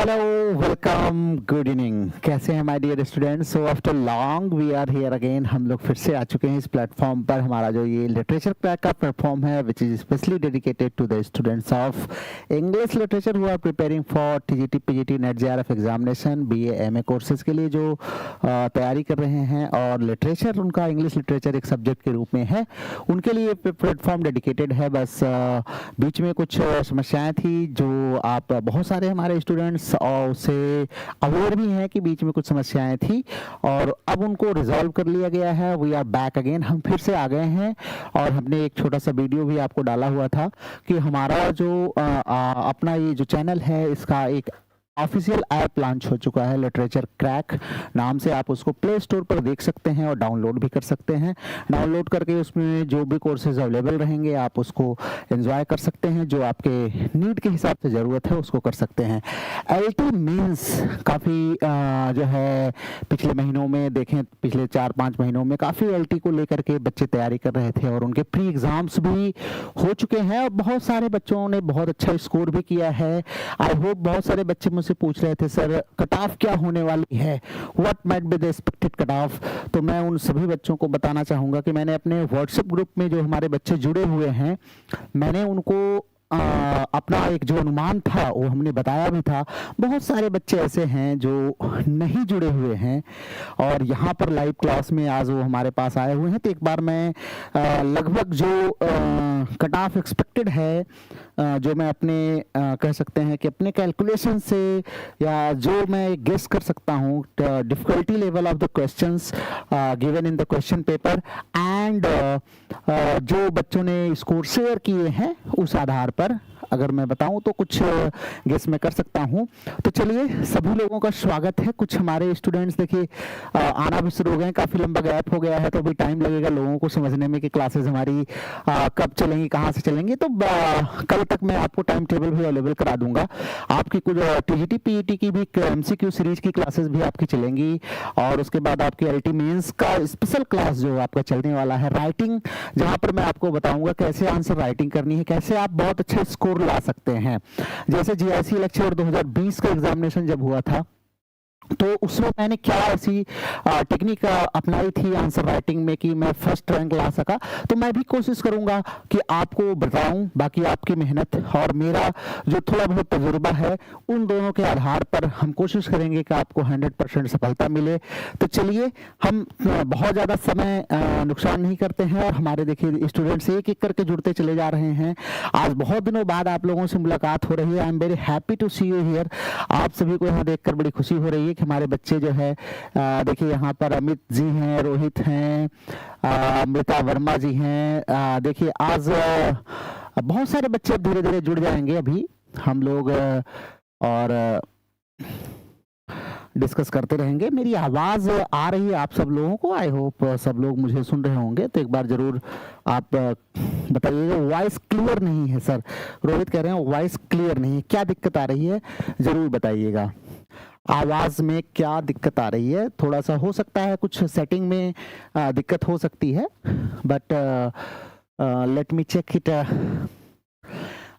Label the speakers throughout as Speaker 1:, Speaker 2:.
Speaker 1: Hello, welcome, good evening. कैसे हैं my dear students? So after long we are here again. हम लोग फिर से आ चुके हैं इस प्लेटफॉर्म पर। हमारा जो ये लिटरेचर क्रैक का प्लेटफॉर्म है which is specially dedicated to the students of English literature who are preparing for TGT PGT NET JRF examination, BA MA courses के लिए जो तैयारी कर रहे हैं और लिटरेचर उनका इंग्लिश लिटरेचर एक सब्जेक्ट के रूप में है, उनके लिए प्लेटफॉर्म डेडिकेटेड है। बस बीच में कुछ समस्याएं थी जो आप बहुत सारे हमारे स्टूडेंट्स और उससे अवेयर भी हैं कि बीच में कुछ समस्याएं थी और अब उनको रिजॉल्व कर लिया गया है। वी आर बैक अगेन, हम फिर से आ गए हैं और हमने एक छोटा सा वीडियो भी आपको डाला हुआ था कि हमारा जो अपना ये जो चैनल है इसका एक ऑफिशियल ऐप लॉन्च हो चुका है, लिटरेचर क्रैक नाम से। आप उसको प्ले स्टोर पर देख सकते हैं और डाउनलोड भी कर सकते हैं। डाउनलोड करके उसमें जो भी कोर्सेज अवेलेबल रहेंगे आप उसको एंजॉय कर सकते हैं, जो आपके नीड के हिसाब से ज़रूरत है उसको कर सकते हैं। एलटी मींस काफ़ी जो है पिछले महीनों में देखें, पिछले 4-5 महीनों में काफ़ी एलटी को लेकर के बच्चे तैयारी कर रहे थे और उनके प्री एग्ज़ाम्स भी हो चुके हैं और बहुत सारे बच्चों ने बहुत अच्छा स्कोर भी किया है। आई होप बहुत सारे बच्चे से पूछ रहे थे सर कट ऑफ क्या होने वाली है, what might be the expected cut off. तो मैं उन सभी बच्चों को बताना चाहूंगा कि मैंने अपने व्हाट्सएप ग्रुप में जो हमारे बच्चे जुड़े हुए हैं, मैंने उनको अपना एक जो अनुमान था वो हमने बताया भी था। बहुत सारे बच्चे ऐसे हैं जो नहीं जुड़े हुए हैं और यहाँ पर लाइव क्लास में आज वो हमारे पास आए हुए हैं। तो एक बार मैं लगभग जो कट ऑफ एक्सपेक्टेड है, जो मैं अपने कह सकते हैं कि अपने कैलकुलेशन से या जो मैं गेस कर सकता हूँ difficulty level of the questions given in the question paper and जो बच्चों ने स्कोर शेयर किए हैं उस आधार पर अगर मैं बताऊं तो कुछ गेस मैं कर सकता हूं। तो चलिए, सभी लोगों का स्वागत है। कुछ हमारे स्टूडेंट्स देखिए आना भी शुरू हो गए हैं, काफ़ी लंबा गैप हो गया है तो अभी टाइम लगेगा लोगों को समझने में कि क्लासेस हमारी कब चलेंगी, कहाँ से चलेंगी। तो कल तक मैं आपको टाइम टेबल भी अवेलेबल करा दूंगा। आपकी कुछ टीजीटी पीईटी की भी एमसीक्यू सीरीज की क्लासेस भी आपकी चलेंगी और उसके बाद आपकी एलटी मेंस का स्पेशल क्लास जो आपका चलने वाला है राइटिंग, जहाँ पर मैं आपको बताऊंगा कैसे आंसर राइटिंग करनी है, कैसे आप बहुत अच्छे स्कोर ला सकते हैं। जैसे जीआईसी लेक्चर 2020 का एग्जामिनेशन जब हुआ था तो उसमें मैंने क्या ऐसी टेक्निक अपनाई थी आंसर राइटिंग में कि मैं फर्स्ट रैंक ला सका। तो मैं भी कोशिश करूंगा कि आपको बताऊं, बाकी आपकी मेहनत और मेरा जो थोड़ा बहुत तजुर्बा है उन दोनों के आधार पर हम कोशिश करेंगे कि आपको 100% सफलता मिले। तो चलिए, हम बहुत ज़्यादा समय नुकसान नहीं करते हैं और हमारे देखिए स्टूडेंट्स एक एक करके जुड़ते चले जा रहे हैं। आज बहुत दिनों बाद आप लोगों से मुलाकात हो रही है। I am very happy to see you here. आप सभी को यहाँ देखकर बड़ी खुशी हो रही है कि हमारे बच्चे जो है देखिए यहाँ पर अमित जी हैं, रोहित हैं, अमृता वर्मा जी हैं। देखिए आज बहुत सारे बच्चे धीरे धीरे जुड़ जाएंगे अभी हम लोग और डिस्कस करते रहेंगे। मेरी आवाज़ आ रही है आप सब लोगों को? आई होप सब लोग मुझे सुन रहे होंगे। तो एक बार जरूर आप बताइएगा। वॉइस क्लियर नहीं है सर, रोहित कह रहे हैं वॉइस क्लियर नहीं है, क्या दिक्कत आ रही है जरूर बताइएगा। आवाज़ में क्या दिक्कत आ रही है? थोड़ा सा हो सकता है कुछ सेटिंग में दिक्कत हो सकती है, but let me check it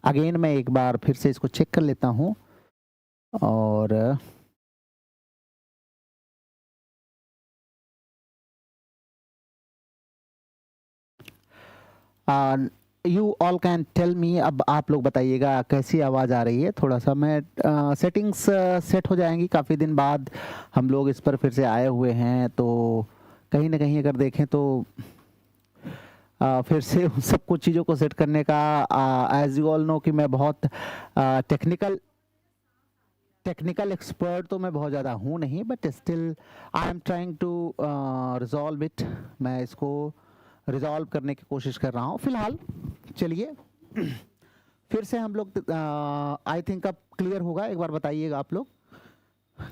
Speaker 1: again. मैं एक बार फिर से इसको चेक कर लेता हूँ और you all can tell me. अब आप लोग बताइएगा कैसी आवाज़ आ रही है। थोड़ा सा मैं सेटिंग्स सेट हो जाएंगी, काफ़ी दिन बाद हम लोग इस पर फिर से आए हुए हैं तो कहीं ना कहीं अगर देखें तो फिर से उन सब कुछ चीज़ों को सेट करने का एज यू ऑल नो कि मैं बहुत टेक्निकल एक्सपर्ट तो मैं बहुत ज़्यादा हूँ नहीं, but still I am trying to resolve it. मैं इसको रिजॉल्व करने की कोशिश कर रहा हूँ फिलहाल। चलिए फिर से हम लोग आई थिंक अब क्लियर होगा। एक बार बताइएगा आप लोग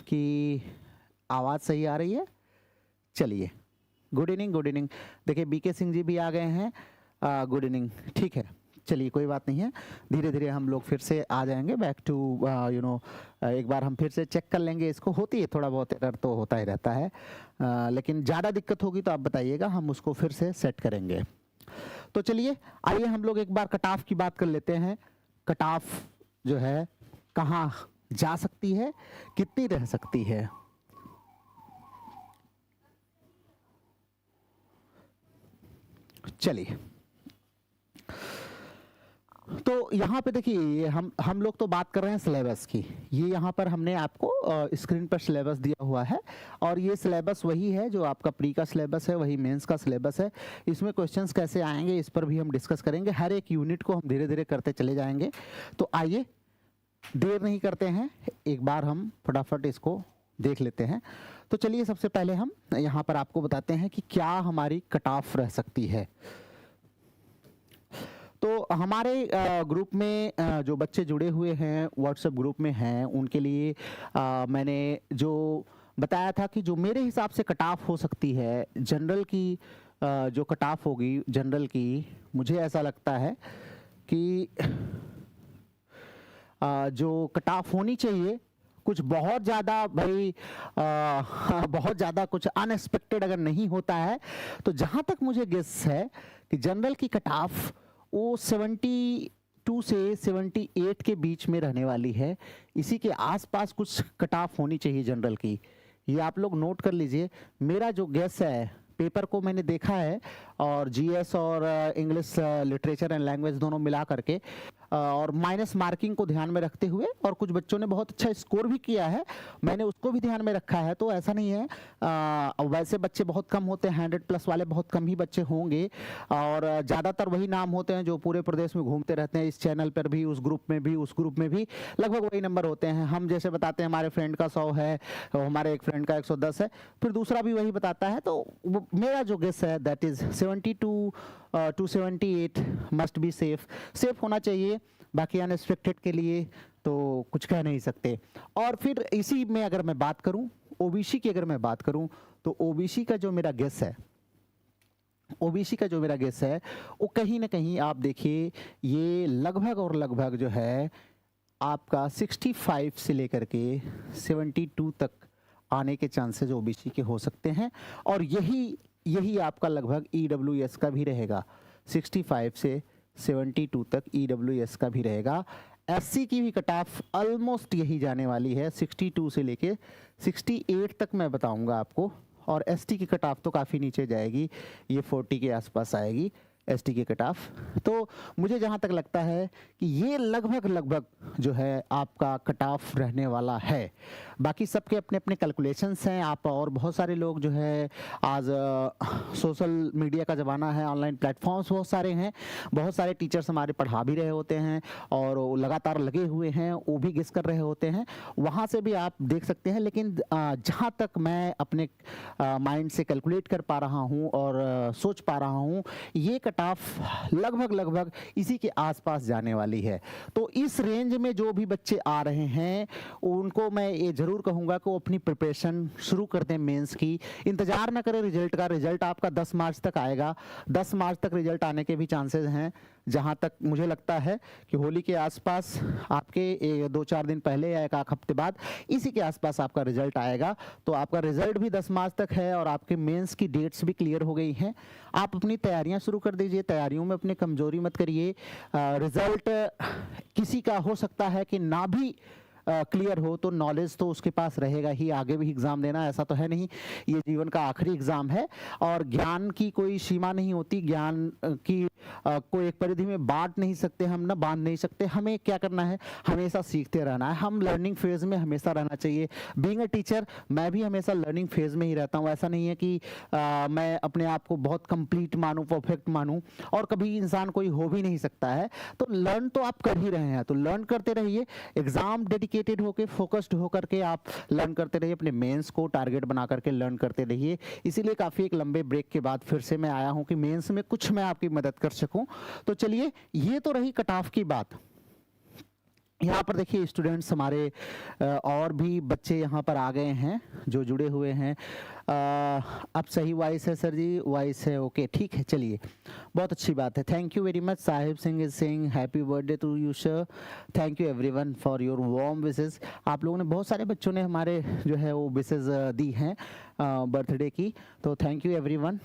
Speaker 1: कि आवाज़ सही आ रही है। चलिए, गुड इवनिंग, गुड इवनिंग। देखिए बीके सिंह जी भी आ गए हैं, गुड इवनिंग। ठीक है, चलिए कोई बात नहीं है, धीरे धीरे हम लोग फिर से आ जाएंगे बैक टू यू नो। एक बार हम फिर से चेक कर लेंगे इसको। होती है थोड़ा बहुत एरर तो होता ही रहता है, लेकिन ज़्यादा दिक्कत होगी तो आप बताइएगा, हम उसको फिर से सेट करेंगे। तो चलिए आइए हम लोग एक बार कट ऑफ की बात कर लेते हैं। कट ऑफ जो है कहाँ जा सकती है, कितनी रह सकती है? चलिए, तो यहाँ पे देखिए हम लोग तो बात कर रहे हैं सिलेबस की। ये यहाँ पर हमने आपको स्क्रीन पर सिलेबस दिया हुआ है और ये सिलेबस वही है जो आपका प्री का सिलेबस है, वही मेंस का सिलेबस है। इसमें क्वेश्चंस कैसे आएंगे इस पर भी हम डिस्कस करेंगे। हर एक यूनिट को हम धीरे धीरे करते चले जाएंगे। तो आइए देर नहीं करते हैं, एक बार हम फटाफट इसको देख लेते हैं। तो चलिए सबसे पहले हम यहाँ पर आपको बताते हैं कि क्या हमारी कट ऑफ रह सकती है। तो हमारे ग्रुप में जो बच्चे जुड़े हुए हैं, व्हाट्सएप ग्रुप में हैं, उनके लिए मैंने जो बताया था कि जो मेरे हिसाब से कट ऑफ हो सकती है जनरल की, जो कट ऑफ होगी जनरल की, मुझे ऐसा लगता है कि जो कट ऑफ होनी चाहिए कुछ बहुत ज़्यादा भाई बहुत ज़्यादा कुछ अनएक्सपेक्टेड अगर नहीं होता है, तो जहाँ तक मुझे गेस है कि जनरल की कट ऑफ वो 72 से 78 के बीच में रहने वाली है। इसी के आसपास कुछ कट ऑफ होनी चाहिए जनरल की। ये आप लोग नोट कर लीजिए। मेरा जो गेस है, पेपर को मैंने देखा है और जीएस और इंग्लिश लिटरेचर एंड लैंग्वेज दोनों मिला करके और माइनस मार्किंग को ध्यान में रखते हुए, और कुछ बच्चों ने बहुत अच्छा स्कोर भी किया है, मैंने उसको भी ध्यान में रखा है। तो ऐसा नहीं है, वैसे बच्चे बहुत कम होते हैं, 100+ वाले बहुत कम ही बच्चे होंगे और ज़्यादातर वही नाम होते हैं जो पूरे प्रदेश में घूमते रहते हैं। इस चैनल पर भी, उस ग्रुप में भी, उस ग्रुप में भी लगभग वही नंबर होते हैं। हम जैसे बताते हैं हमारे फ्रेंड का 100 है, हमारे एक फ्रेंड का 110 है, फिर दूसरा भी वही बताता है। तो मेरा जो गेस है that is 72 to 78 must be safe होना चाहिए। बाकी अनएक्सपेक्टेड के लिए तो कुछ कह नहीं सकते। और फिर इसी में अगर मैं बात करूं ओबीसी की, अगर मैं बात करूं तो ओबीसी का जो मेरा गेस है, ओबीसी का जो मेरा गेस है वो कहीं ना कहीं आप देखिए ये लगभग और लगभग जो है आपका 65 से लेकर के 72 तक आने के चांसेस ओबीसी के हो सकते हैं। और यही आपका लगभग ईडब्ल्यूएस का भी रहेगा, 65 से 72 तक ईडब्ल्यूएस का भी रहेगा। एससी की भी कट ऑफ ऑलमोस्ट यही जाने वाली है, 62 से लेके 68 तक मैं बताऊंगा आपको। और एसटी की कट ऑफ तो काफ़ी नीचे जाएगी, ये 40 के आसपास आएगी एसटी की कट ऑफ। तो मुझे जहाँ तक लगता है कि ये लगभग जो है आपका कट ऑफ रहने वाला है। बाकी सबके अपने अपने कैलकुलेशंस हैं। आप और बहुत सारे लोग जो है आज सोशल मीडिया का ज़माना है, ऑनलाइन प्लेटफॉर्म्स बहुत सारे हैं, बहुत सारे टीचर्स हमारे पढ़ा भी रहे होते हैं और वो लगातार लगे हुए हैं, वो भी गेस कर रहे होते हैं, वहाँ से भी आप देख सकते हैं। लेकिन जहाँ तक मैं अपने माइंड से कैलकुलेट कर पा रहा हूँ और सोच पा रहा हूँ, ये कट ऑफ लगभग इसी के आसपास जाने वाली है। तो इस रेंज में जो भी बच्चे आ रहे हैं उनको मैं ये जरूर कहूँगा कि वो अपनी प्रिपरेशन शुरू कर दें मेंस की। इंतजार ना करें रिजल्ट का, रिजल्ट आपका 10 मार्च तक आएगा। 10 मार्च तक रिजल्ट आने के भी चांसेस हैं। जहाँ तक मुझे लगता है कि होली के आसपास आपके 2-4 दिन पहले या 1 हफ्ते बाद इसी के आसपास आपका रिजल्ट आएगा। तो आपका रिजल्ट भी 10 मार्च तक है और आपके मेंस की डेट्स भी क्लियर हो गई हैं। आप अपनी तैयारियां शुरू कर दीजिए, तैयारियों में अपनी कमजोरी मत करिए। रिजल्ट किसी का हो सकता है कि ना भी क्लियर हो, तो नॉलेज तो उसके पास रहेगा ही, आगे भी एग्ज़ाम देना, ऐसा तो है नहीं। ये जीवन का आखिरी एग्ज़ाम है और ज्ञान की कोई सीमा नहीं होती, ज्ञान की कोई एक परिधि में बांट नहीं सकते हम, ना बांध नहीं सकते। हमें क्या करना है, हमेशा सीखते रहना है। हम लर्निंग फेज़ में हमेशा रहना चाहिए। बीइंग अ टीचर मैं भी हमेशा लर्निंग फेज़ में ही रहता हूँ। ऐसा नहीं है कि मैं अपने आप को बहुत कंप्लीट मानूँ, परफेक्ट मानूँ, और कभी इंसान कोई हो भी नहीं सकता है। तो लर्न तो आप कर ही रहे हैं, तो लर्न करते रहिए। एग्ज़ाम डेडिकेटेड होकर, फोकस्ड होकर के आप लर्न करते रहिए, अपने मेंस को टारगेट बना करके लर्न करते रहिए। इसीलिए काफ़ी एक लंबे ब्रेक के बाद फिर से मैं आया हूँ कि मेंस में कुछ मैं आपकी मदद कर सकूं। तो चलिए, ये तो रही कट ऑफ की बात। यहाँ पर देखिए स्टूडेंट्स हमारे और भी बच्चे यहाँ पर आ गए हैं जो जुड़े हुए हैं। अब सही वॉइस है सर जी, वॉइस है, ओके ठीक है, चलिए बहुत अच्छी बात है। Thank you very much. Sahib Singh is saying happy birthday to you sir. Thank you everyone for your warm wishes. आप लोगों ने, बहुत सारे बच्चों ने हमारे जो है वो विशेस दी हैं बर्थडे की, तो थैंक यू एवरीवन।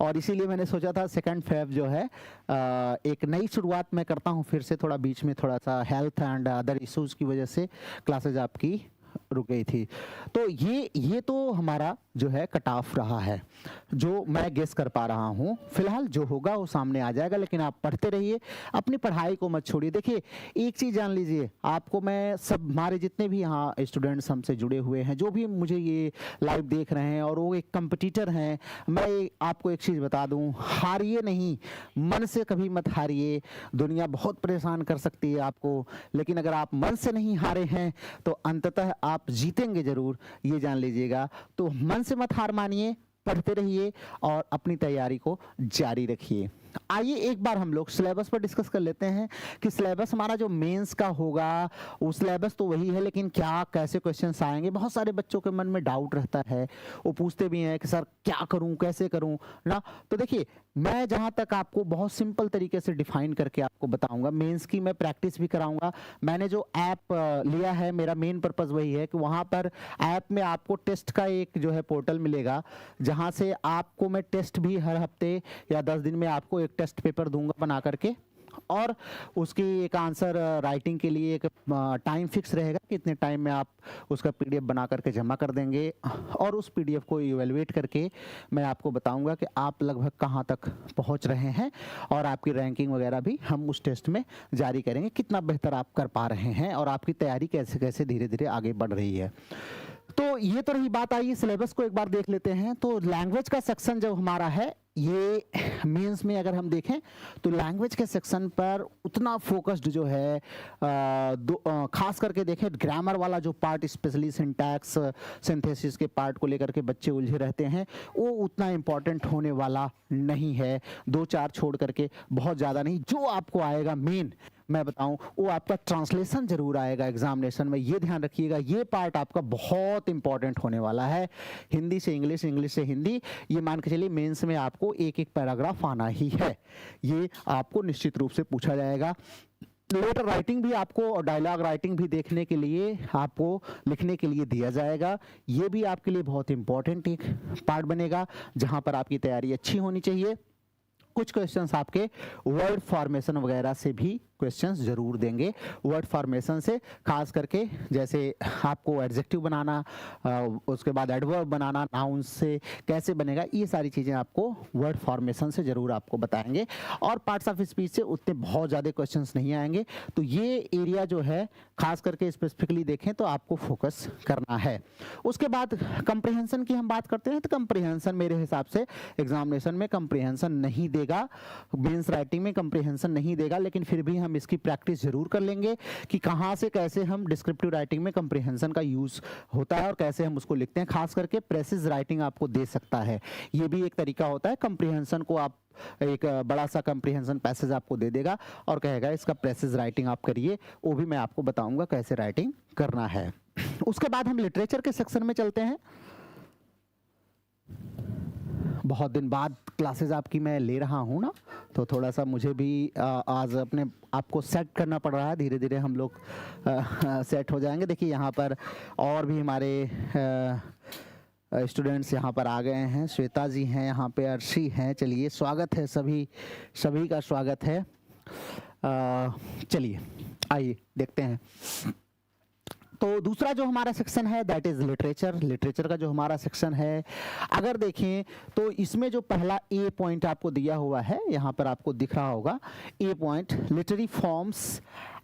Speaker 1: और इसीलिए मैंने सोचा था 2 फेब जो है एक नई शुरुआत मैं करता हूँ फिर से। थोड़ा बीच में थोड़ा सा हेल्थ एंड अदर इश्यूज़ की वजह से क्लासेज आपकी रुक गई थी। तो ये तो हमारा जो है कट ऑफ रहा है, जो मैं गेस कर पा रहा हूँ। फिलहाल जो होगा वो सामने आ जाएगा, लेकिन आप पढ़ते रहिए, अपनी पढ़ाई को मत छोड़िए। देखिए एक चीज़ जान लीजिए, आपको मैं सब, हमारे जितने भी यहाँ स्टूडेंट्स हमसे जुड़े हुए हैं, जो भी मुझे ये लाइव देख रहे हैं और वो एक कंपटीटर हैं, मैं आपको एक चीज़ बता दूँ, हारिए नहीं, मन से कभी मत हारिए। दुनिया बहुत परेशान कर सकती है आपको, लेकिन अगर आप मन से नहीं हारे हैं तो अंततः आप जीतेंगे जरूर, ये जान लीजिएगा। तो मन से मत हार मानिए, पढ़ते रहिए और अपनी तैयारी को जारी रखिए। आइए एक बार हम लोग सिलेबस पर डिस्कस कर लेते हैं कि सिलेबस हमारा जो मेंस का होगा वो सिलेबस तो वही है, लेकिन क्या कैसे क्वेश्चंस आएंगे, बहुत सारे बच्चों के मन में डाउट रहता है, वो पूछते भी हैं कि सर क्या करूं, कैसे करूं ना। तो देखिए मैं जहां तक आपको बहुत सिंपल तरीके से डिफाइन करके आपको बताऊंगा, मेंस की मैं प्रैक्टिस भी कराऊंगा। मैंने जो ऐप लिया है, मेरा मेन पर्पज़ वही है कि वहां पर ऐप में आपको टेस्ट का एक जो है पोर्टल मिलेगा, जहां से आपको मैं टेस्ट भी हर हफ्ते या 10 दिन में आपको एक टेस्ट पेपर दूंगा बना करके, और उसकी एक आंसर राइटिंग के लिए एक टाइम फिक्स रहेगा, कितने टाइम में आप उसका पीडीएफ बना करके जमा कर देंगे, और उस पीडीएफ को इवैल्यूएट करके मैं आपको बताऊंगा कि आप लगभग कहां तक पहुंच रहे हैं, और आपकी रैंकिंग वगैरह भी हम उस टेस्ट में जारी करेंगे, कितना बेहतर आप कर पा रहे हैं और आपकी तैयारी कैसे कैसे धीरे धीरे आगे बढ़ रही है। तो ये तो रही बात। आइए सिलेबस को एक बार देख लेते हैं। तो लैंग्वेज का सेक्शन जो हमारा है, ये मेंस में अगर हम देखें तो लैंग्वेज के सेक्शन पर उतना फोकस्ड जो है खास करके देखें ग्रामर वाला जो पार्ट, स्पेशली सिंटैक्स सिंथेसिस के पार्ट को लेकर के बच्चे उलझे रहते हैं, वो उतना इम्पोर्टेंट होने वाला नहीं है। 2-4 छोड़ करके बहुत ज़्यादा नहीं। जो आपको आएगा मेन मैं बताऊं, वो आपका ट्रांसलेशन जरूर आएगा एग्जामिनेशन में, ये ध्यान रखिएगा। ये पार्ट आपका बहुत इंपॉर्टेंट होने वाला है। हिंदी से इंग्लिश, इंग्लिश से हिंदी, ये मान के चलिए मेंस में आपको एक एक पैराग्राफ आना ही है, ये आपको निश्चित रूप से पूछा जाएगा। लेटर राइटिंग भी आपको और डायलॉग राइटिंग भी देखने के लिए आपको लिखने के लिए दिया जाएगा। ये भी आपके लिए बहुत इंपॉर्टेंट एक पार्ट बनेगा, जहां पर आपकी तैयारी अच्छी होनी चाहिए। कुछ क्वेश्चंस आपके वर्ड फॉर्मेशन वगैरह से भी क्वेश्चंस जरूर देंगे। वर्ड फॉर्मेशन से खास करके, जैसे आपको एडजेक्टिव बनाना, उसके बाद एडवर्ब बनाना, नाउन से कैसे बनेगा, ये सारी चीज़ें आपको वर्ड फॉर्मेशन से जरूर आपको बताएंगे। और पार्ट्स ऑफ स्पीच से उतने बहुत ज़्यादा क्वेश्चंस नहीं आएंगे। तो ये एरिया जो है खास करके स्पेसिफिकली देखें तो आपको फोकस करना है। उसके बाद कंप्रिहेंशन की हम बात करते हैं, तो कंप्रिहेंशन मेरे हिसाब से एग्जामिनेशन में कंप्रिहेंशन नहीं देगा, मेंस राइटिंग में कंप्रिहेंशन नहीं देगा, लेकिन फिर भी हम इसकी प्रैक्टिस जरूर कर लेंगे कि कहां से कैसे हम डिस्क्रिप्टिव राइटिंग में कंप्रिहेंशन का यूज होता है और कैसे हम उसको लिखते हैं। खास करके प्रेसिज राइटिंग आपको दे सकता है, ये भी एक तरीका होता है। कंप्रिहेंशन को आप एक बड़ा सा कंप्रिहेंशन पैसेज आपको दे देगा और कहेगा इसका प्रेसिज राइटिंग आप करिए, वो भी मैं आपको बताऊंगा कैसे राइटिंग करना है। उसके बाद हम लिटरेचर के सेक्शन में चलते हैं। बहुत दिन बाद क्लासेस आपकी मैं ले रहा हूँ ना, तो थोड़ा सा मुझे भी आज अपने आपको सेट करना पड़ रहा है। धीरे धीरे हम लोग सेट हो जाएंगे। देखिए यहाँ पर और भी हमारे स्टूडेंट्स यहाँ पर आ गए हैं। श्वेता जी हैं यहाँ पे, अर्शी हैं। चलिए स्वागत है, सभी का स्वागत है। चलिए आइए देखते हैं। तो दूसरा जो हमारा सेक्शन है दैट इज लिटरेचर। लिटरेचर का जो हमारा सेक्शन है, अगर देखें तो इसमें जो पहला ए पॉइंट आपको दिया हुआ है, यहाँ पर आपको दिख रहा होगा A point, literary forms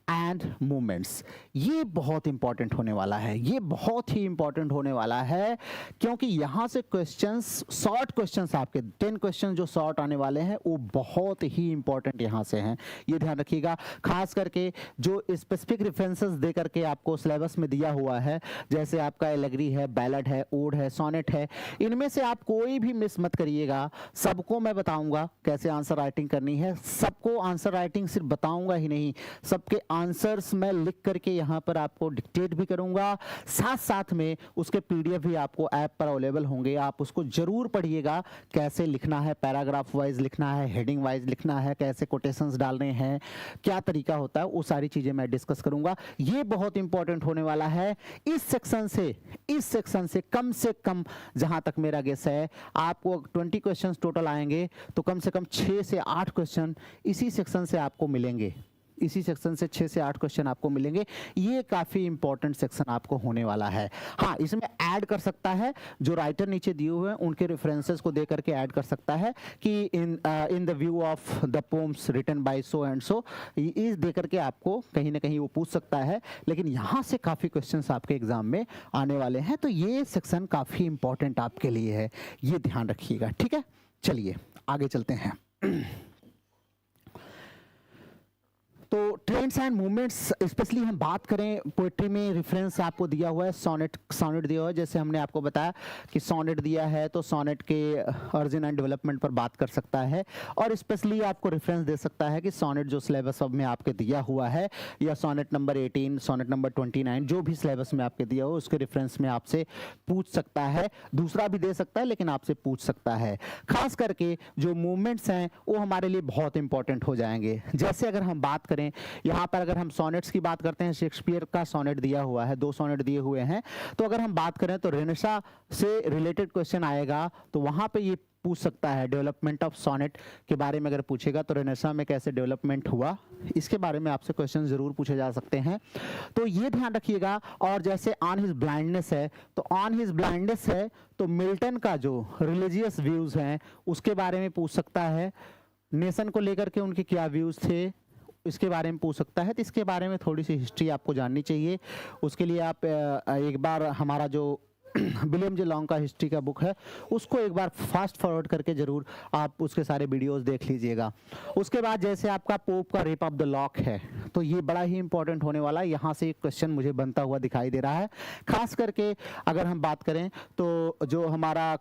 Speaker 1: and movements. ये बहुत इंपॉर्टेंट होने वाला है, ये बहुत ही इंपॉर्टेंट होने वाला है, क्योंकि यहाँ से क्वेश्चंस, शॉर्ट क्वेश्चंस आपके 10 क्वेश्चन जो शॉर्ट आने वाले हैं वो बहुत ही इंपॉर्टेंट यहाँ से हैं। ये ध्यान रखिएगा। खास करके जो स्पेसिफिक रेफरेंसेस दे करके आपको सिलेबस में दिया हुआ है, जैसे आपका एलेगरी है, बैलड है, ओड है, सोनेट है, इनमें से आप कोई भी मिस मत करिएगा। सबको मैं बताऊंगा कैसे आंसर राइटिंग करनी है। सबको आंसर राइटिंग सिर्फ बताऊंगा ही नहीं, सबके आंसर्स मैं लिख करके यहाँ पर आपको डिक्टेट भी करूँगा, साथ साथ में उसके PDF भी आपको ऐप पर अवेलेबल होंगे, आप उसको जरूर पढ़िएगा। कैसे लिखना है, पैराग्राफ वाइज लिखना है, हेडिंग वाइज लिखना है, कैसे कोटेशंस डालने हैं, क्या तरीका होता है, वो सारी चीज़ें मैं डिस्कस करूँगा। ये बहुत इंपॉर्टेंट होने वाला है। इस सेक्शन से कम जहाँ तक मेरा गेस है, आपको 20 क्वेश्चन टोटल आएंगे तो कम से कम 6 से 8 क्वेश्चन इसी सेक्शन से आपको मिलेंगे। इसी सेक्शन से 6 से 8 क्वेश्चन आपको मिलेंगे। ये काफ़ी इंपॉर्टेंट सेक्शन आपको होने वाला है। हाँ, इसमें ऐड कर सकता है, जो राइटर नीचे दिए हुए हैं उनके रेफरेंसेस को दे करके ऐड कर सकता है कि in the view of the poems written by so and so, इस दे करके आपको कहीं ना कहीं वो पूछ सकता है। लेकिन यहाँ से काफ़ी क्वेश्चंस आपके एग्जाम में आने वाले हैं, तो ये सेक्शन काफ़ी इंपॉर्टेंट आपके लिए है, ये ध्यान रखिएगा। ठीक है, चलिए आगे चलते हैं। तो ट्रेंड्स एंड मूवमेंट्स, स्पेशली हम बात करें पोएट्री में, रेफरेंस आपको दिया हुआ है, सोनेट दिया हुआ है। जैसे हमने आपको बताया कि सोनेट दिया है तो सोनेट के ओरिजिन एंड डेवलपमेंट पर बात कर सकता है, और स्पेशली आपको रेफरेंस दे सकता है कि सोनेट जो सिलेबस में आपके दिया हुआ है, या सोनेट नंबर 18, सोनेट नंबर 29, जो भी सिलेबस में आपके दिया हो उसके रेफरेंस में आपसे पूछ सकता है। दूसरा भी दे सकता है लेकिन आपसे पूछ सकता है। खास करके जो मूवमेंट्स हैं वो हमारे लिए बहुत इंपॉर्टेंट हो जाएंगे। जैसे अगर हम बात करें, यहाँ पर अगर हम सोनेट्स की बात करते हैं, शेक्सपियर का सोनेट दिया हुआ है, 2 सोनेट दिए हुए हैं। तो अगर हम बात करें तो रेनेसा से रिलेटेड क्वेश्चन आएगा, तो वहां पे ये पूछ सकता है डेवलपमेंट ऑफ सोनेट के बारे में। अगर पूछेगा तो रेनेसा में कैसे डेवलपमेंट हुआ, इसके बारे में आपसे क्वेश्चन जरूर पूछे जा सकते हैं, तो ये ध्यान रखिएगा। और जैसे ऑन हिज ब्लाइंडनेस है, तो ऑन हिज ब्लाइंडनेस है तो मिल्टन का जो रिलीजियस व्यूज हैं उसके बारे में पूछ सकता है। नेशन को लेकर के उनके क्या व्यूज थे, इसके बारे में पूछ सकता है। तो इसके बारे में थोड़ी सी हिस्ट्री आपको जाननी चाहिए। उसके लिए आप एक बार हमारा जो विलियम जे लॉन्ग का हिस्ट्री का बुक है उसको एक बार फास्ट फॉरवर्ड करके जरूर आप उसके सारे वीडियोस देख लीजिएगा। उसके बाद जैसे आपका पोप का रेप ऑफ द लॉक है, तो ये बड़ा ही इंपॉर्टेंट होने वाला है। यहाँ से एक क्वेश्चन मुझे बनता हुआ दिखाई दे रहा है। खास करके अगर हम बात करें तो जो हमारा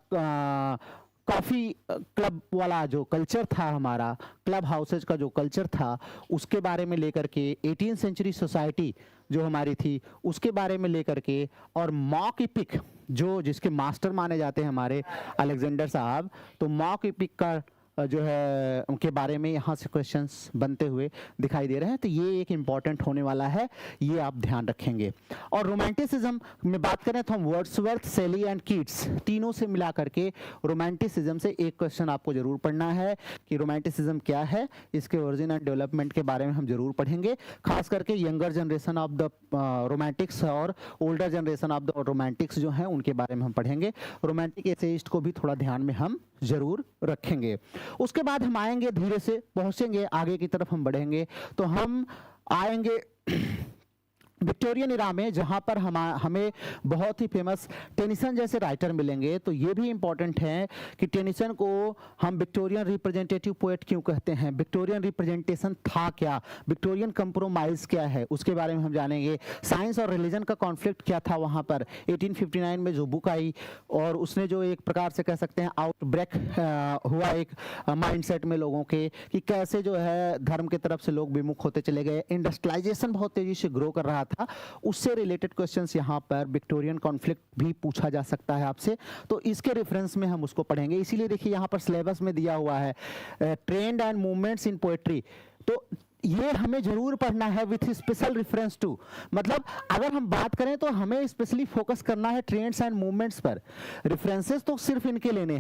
Speaker 1: कॉफ़ी क्लब वाला जो कल्चर था, हमारा क्लब हाउसेज का जो कल्चर था, उसके बारे में लेकर के 18th सेंचुरी सोसाइटी जो हमारी थी उसके बारे में लेकर के, और मॉक इपिक जो जिसके मास्टर माने जाते हैं हमारे अलेक्जेंडर साहब, तो मॉक इपिक का जो है उनके बारे में यहाँ से क्वेश्चंस बनते हुए दिखाई दे रहे हैं। तो ये एक इम्पॉर्टेंट होने वाला है, ये आप ध्यान रखेंगे। और रोमांटिसिज्म में बात करें तो हम वर्ड्सवर्थ, शेली एंड कीट्स तीनों से मिला करके रोमांटिसिज्म से एक क्वेश्चन आपको जरूर पढ़ना है कि रोमांटिसिज्म क्या है, इसके ओरिजिन एंड डेवलपमेंट के बारे में हम जरूर पढ़ेंगे। खास करके younger generation of the romantics और older generation of the romantics जो हैं उनके बारे में हम पढ़ेंगे। रोमांटिक एसेइस्ट को भी थोड़ा ध्यान में हम जरूर रखेंगे। उसके बाद हम आएंगे, धीरे से पहुंचेंगे आगे की तरफ हम बढ़ेंगे, तो हम आएंगे विक्टोरियन इरा में, जहां पर हमें बहुत ही फेमस टेनिसन जैसे राइटर मिलेंगे। तो ये भी इंपॉर्टेंट है कि टेनिसन को हम विक्टोरियन रिप्रेजेंटेटिव पोएट क्यों कहते हैं, विक्टोरियन रिप्रेजेंटेशन था क्या, विक्टोरियन कंप्रोमाइज क्या है, उसके बारे में हम जानेंगे। साइंस और रिलीजन का कॉन्फ्लिक्ट क्या था वहां पर 1859 में जो बुक आई, और उसने जो एक प्रकार से कह सकते हैं आउटब्रेक हुआ एक माइंडसेट में लोगों के, कि कैसे जो है धर्म की तरफ से लोग विमुख होते चले गए, इंडस्ट्रियलाइजेशन बहुत तेजी से ग्रो कर रहा था, उससे रिलेटेड क्वेश्चंस यहां पर विक्टोरियन कॉन्फ्लिक्ट भी पूछा जा सकता है आपसे। तो इसके रेफरेंस में हम उसको पढ़ेंगे। इसीलिए देखिए यहां पर सिलेबस में दिया हुआ है trend and movements in poetry, तो ये हमें जरूर पढ़ना है विथ स्पेशल रेफरेंस टू। मतलब अगर हम बात करें तो हमें स्पेशली फोकस करना है ट्रेंड्स एंड मूवमेंट्स पर। रेफरेंसेस तो सिर्फ इनके लेने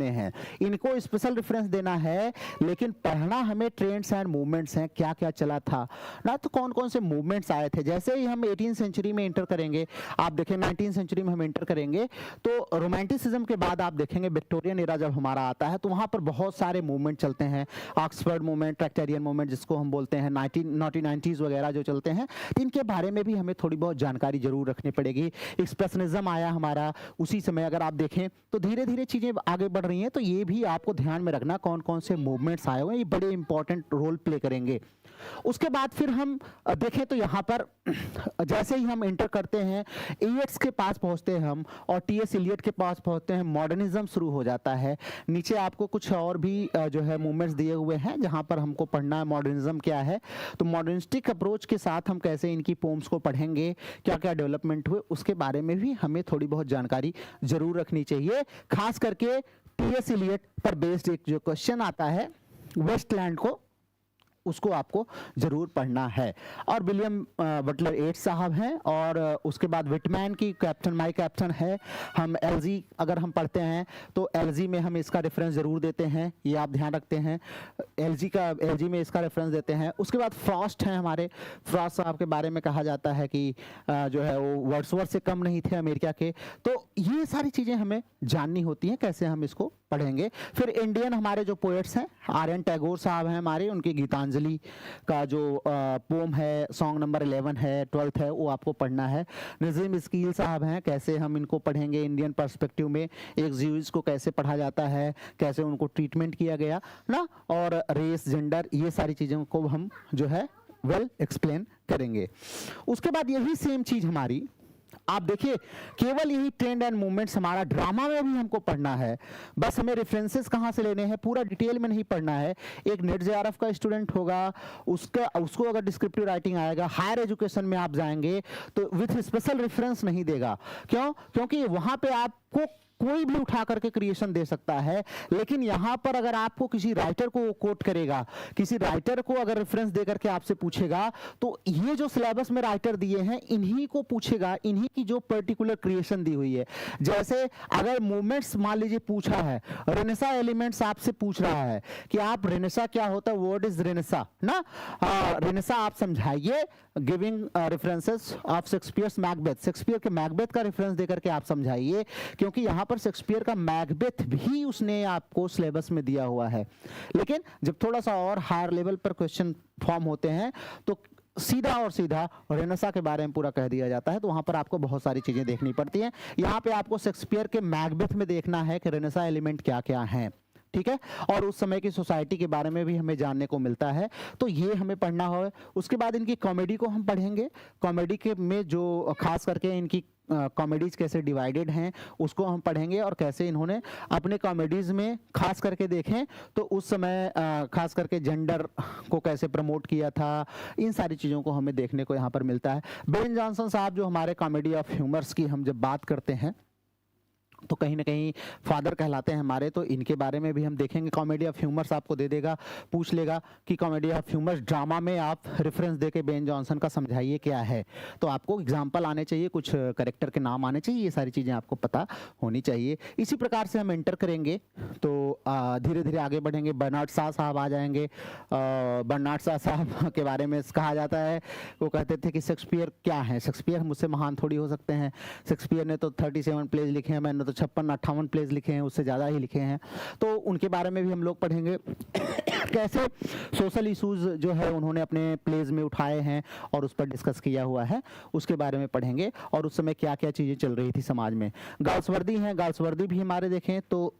Speaker 1: हैं, इनको स्पेशल रेफरेंस देना है, लेकिन पढ़ना हमें ट्रेंड्स एंड मूवमेंट्स हैं, क्या क्या चला था ना, तो कौन कौन से मूवमेंट्स आए थे। जैसे ही हम 18th सेंचुरी में एंटर करेंगे, आप देखें 19th सेंचुरी में हम एंटर करेंगे, तो रोमांटिसिज्म के बाद आप देखेंगे विक्टोरियन एरा जब हमारा आता है, तो वहां पर बहुत सारे मूवमेंट चलते हैं। ऑक्सफोर्ड मूवमेंट, ट्रैक्टेरियन मूवमेंट जिसको हम बोलते हैं, 1990s वगैरह जो चलते हैं, इनके बारे में भी हमें थोड़ी बहुत जानकारी जरूर रखनी पड़ेगी। एक्सप्रेशनिज्म आया हमारा उसी समय, अगर आप देखें तो धीरे धीरे चीजें आगे बढ़ रही हैं तो ये भी आपको ध्यान में रखना, कौन कौन से मूवमेंट्स आए हुए हैं, ये बड़े इंपॉर्टेंट रोल प्ले करेंगे। उसके बाद फिर हम देखें तो यहाँ पर जैसे ही हम एंटर करते हैं ईएट्स के पास पहुँचते हैं हम, और टीएस इलियट के पास पहुँचते हैं, मॉडर्निज्म शुरू हो जाता है। नीचे आपको कुछ और भी जो है मूवमेंट्स दिए हुए हैं जहाँ पर हमको पढ़ना है मॉडर्निज्म क्या है, तो मॉडर्निस्टिक अप्रोच के साथ हम कैसे इनकी पोम्स को पढ़ेंगे, क्या क्या डेवलपमेंट हुए, उसके बारे में भी हमें थोड़ी बहुत जानकारी जरूर रखनी चाहिए। खास करके टीएस इलियट पर बेस्ड एक जो क्वेश्चन आता है वेस्टलैंड को, उसको आपको जरूर पढ़ना है। और विलियम बटलर येट्स साहब हैं, और उसके बाद विटमैन की कैप्टन माय कैप्टन है। हम एलजी अगर हम पढ़ते हैं तो एलजी में हम इसका रेफरेंस जरूर देते हैं, ये आप ध्यान रखते हैं, एलजी में इसका रेफरेंस देते हैं। उसके बाद फ्रॉस्ट हैं हमारे, फ्रॉस्ट साहब के बारे में कहा जाता है कि जो है वो वर्ड्सवर्थ से कम नहीं थे अमेरिका के। तो ये सारी चीज़ें हमें जाननी होती हैं, कैसे हम इसको पढ़ेंगे। फिर इंडियन हमारे जो पोएट्स हैं, आर्यन टैगोर साहब हैं हमारे, उनकी गीतांजलि का जो पोम है, सॉन्ग नंबर 11 है, 12th है, वो आपको पढ़ना है। नजीम इस्कील साहब हैं, कैसे हम इनको पढ़ेंगे इंडियन पर्सपेक्टिव में, एक जीव्स को कैसे पढ़ा जाता है, कैसे उनको ट्रीटमेंट किया गया ना, और रेस, जेंडर, ये सारी चीज़ों को हम जो है वेल एक्सप्लेन करेंगे। उसके बाद यही सेम चीज़ हमारी, आप देखिए, केवल यही ट्रेंड एंड मूवमेंट्स हमारा ड्रामा में भी हमको पढ़ना है। बस हमें रेफरेंसेस कहाँ से लेने हैं, पूरा डिटेल में नहीं पढ़ना है। एक नेट जेआरएफ का स्टूडेंट होगा, उसको अगर डिस्क्रिप्टिव राइटिंग आएगा, हायर एजुकेशन में आप जाएंगे तो विथ स्पेशल रेफरेंस नहीं देगा। क्यों? क्योंकि वहाँ पे आपको कोई भी उठा करके क्रिएशन दे सकता है, लेकिन यहाँ पर अगर आपको किसी राइटर को कोट करेगा, किसी राइटर को अगर रेफरेंस दे करके आपसे पूछेगा, तो ये जो सिलेबस में राइटर दिए हैं इन्हीं को पूछेगा, इन्हीं की जो पर्टिकुलर क्रिएशन दी हुई है। जैसे अगर मूवमेंट्स मान लीजिए पूछा है, रेनेसा एलिमेंट्स आपसे पूछ रहा है कि आप रेनेसा क्या होता है, वर्ड इज रेनेसा ना, रेनेसा आप समझाइए, giving references of Shakespeare's Macbeth, Shakespeare के मैकबेथ का रेफरेंस देकर के आप समझाइए, क्योंकि यहाँ पर शेक्सपियर का मैकबेथ भी उसने आपको सिलेबस में दिया हुआ है। लेकिन जब थोड़ा सा और हायर लेवल पर क्वेश्चन फॉर्म होते हैं तो सीधा और सीधा रेनेसा के बारे में पूरा कह दिया जाता है, तो वहां पर आपको बहुत सारी चीजें देखनी पड़ती हैं। यहाँ पे आपको शेक्सपियर के मैकबेथ में देखना है कि रेनेसा एलिमेंट क्या क्या हैं, ठीक है, और उस समय की सोसाइटी के बारे में भी हमें जानने को मिलता है, तो ये हमें पढ़ना हो। उसके बाद इनकी कॉमेडी को हम पढ़ेंगे, कॉमेडी के में जो खास करके इनकी कॉमेडीज कैसे डिवाइडेड हैं उसको हम पढ़ेंगे, और कैसे इन्होंने अपने कॉमेडीज में खास करके देखें तो उस समय खास करके जेंडर को कैसे प्रमोट किया था, इन सारी चीज़ों को हमें देखने को यहाँ पर मिलता है। बेन जॉनसन साहब जो हमारे कॉमेडी ऑफ ह्यूमर्स की हम जब बात करते हैं तो कहीं ना कहीं फादर कहलाते हैं हमारे, तो इनके बारे में भी हम देखेंगे। कॉमेडी ऑफ ह्यूमर्स आपको दे देगा, पूछ लेगा कि कॉमेडी ऑफ ह्यूमर्स ड्रामा में आप रेफरेंस देके बेन जॉनसन का समझाइए क्या है, तो आपको एग्जांपल आने चाहिए, कुछ कैरेक्टर के नाम आने चाहिए, ये सारी चीज़ें आपको पता होनी चाहिए। इसी प्रकार से हम एंटर करेंगे तो धीरे धीरे आगे बढ़ेंगे। बर्नार्ड शॉ साहब आ जाएंगे। बर्नार्ड शॉ साहब के बारे में कहा जाता है, वो कहते थे कि शेक्सपियर क्या है, शेक्सपियर मुझसे महान थोड़ी हो सकते हैं, शेक्सपियर ने तो 37 प्लेज लिखे हैं, मैंने तो 56-58 प्लेज लिखे हैं, उससे ज़्यादा ही लिखे हैं। तो उनके बारे में भी हम लोग पढ़ेंगे कैसे सोशल इश्यूज जो है उन्होंने अपने प्लेज में उठाए हैं और उस पर डिस्कस किया हुआ है, उसके बारे में पढ़ेंगे, और उस समय क्या क्या चीज़ें चल रही थी समाज में। गाल्सवर्दी हैं, गाल्सवर्दी भी हमारे देखें तो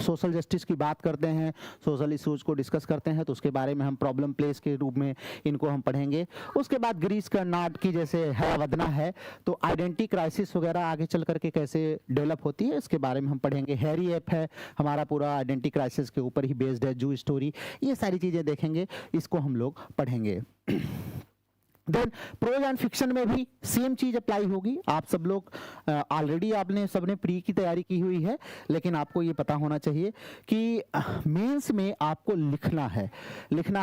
Speaker 1: सोशल जस्टिस की बात करते हैं, सोशल इश्यूज को डिस्कस करते हैं, तो उसके बारे में हम प्रॉब्लम प्लेस के रूप में इनको हम पढ़ेंगे। उसके बाद ग्रीस कर्नाड की जैसे हैवदना है, तो आइडेंटिटी क्राइसिस वगैरह आगे चल करके कैसे डेवलप होती है इसके बारे में हम पढ़ेंगे। हैरी एफ है हमारा, पूरा आइडेंटिटी क्राइसिस के ऊपर ही बेस्ड है, जू स्टोरी, ये सारी चीज़ें देखेंगे, इसको हम लोग पढ़ेंगे। देन प्रोज एंड फिक्शन में भी सेम चीज अप्लाई होगी। आप सब लोग ऑलरेडी आपने सबने प्री की तैयारी की हुई है, लेकिन आपको ये पता होना चाहिए कि मेंस में आपको लिखना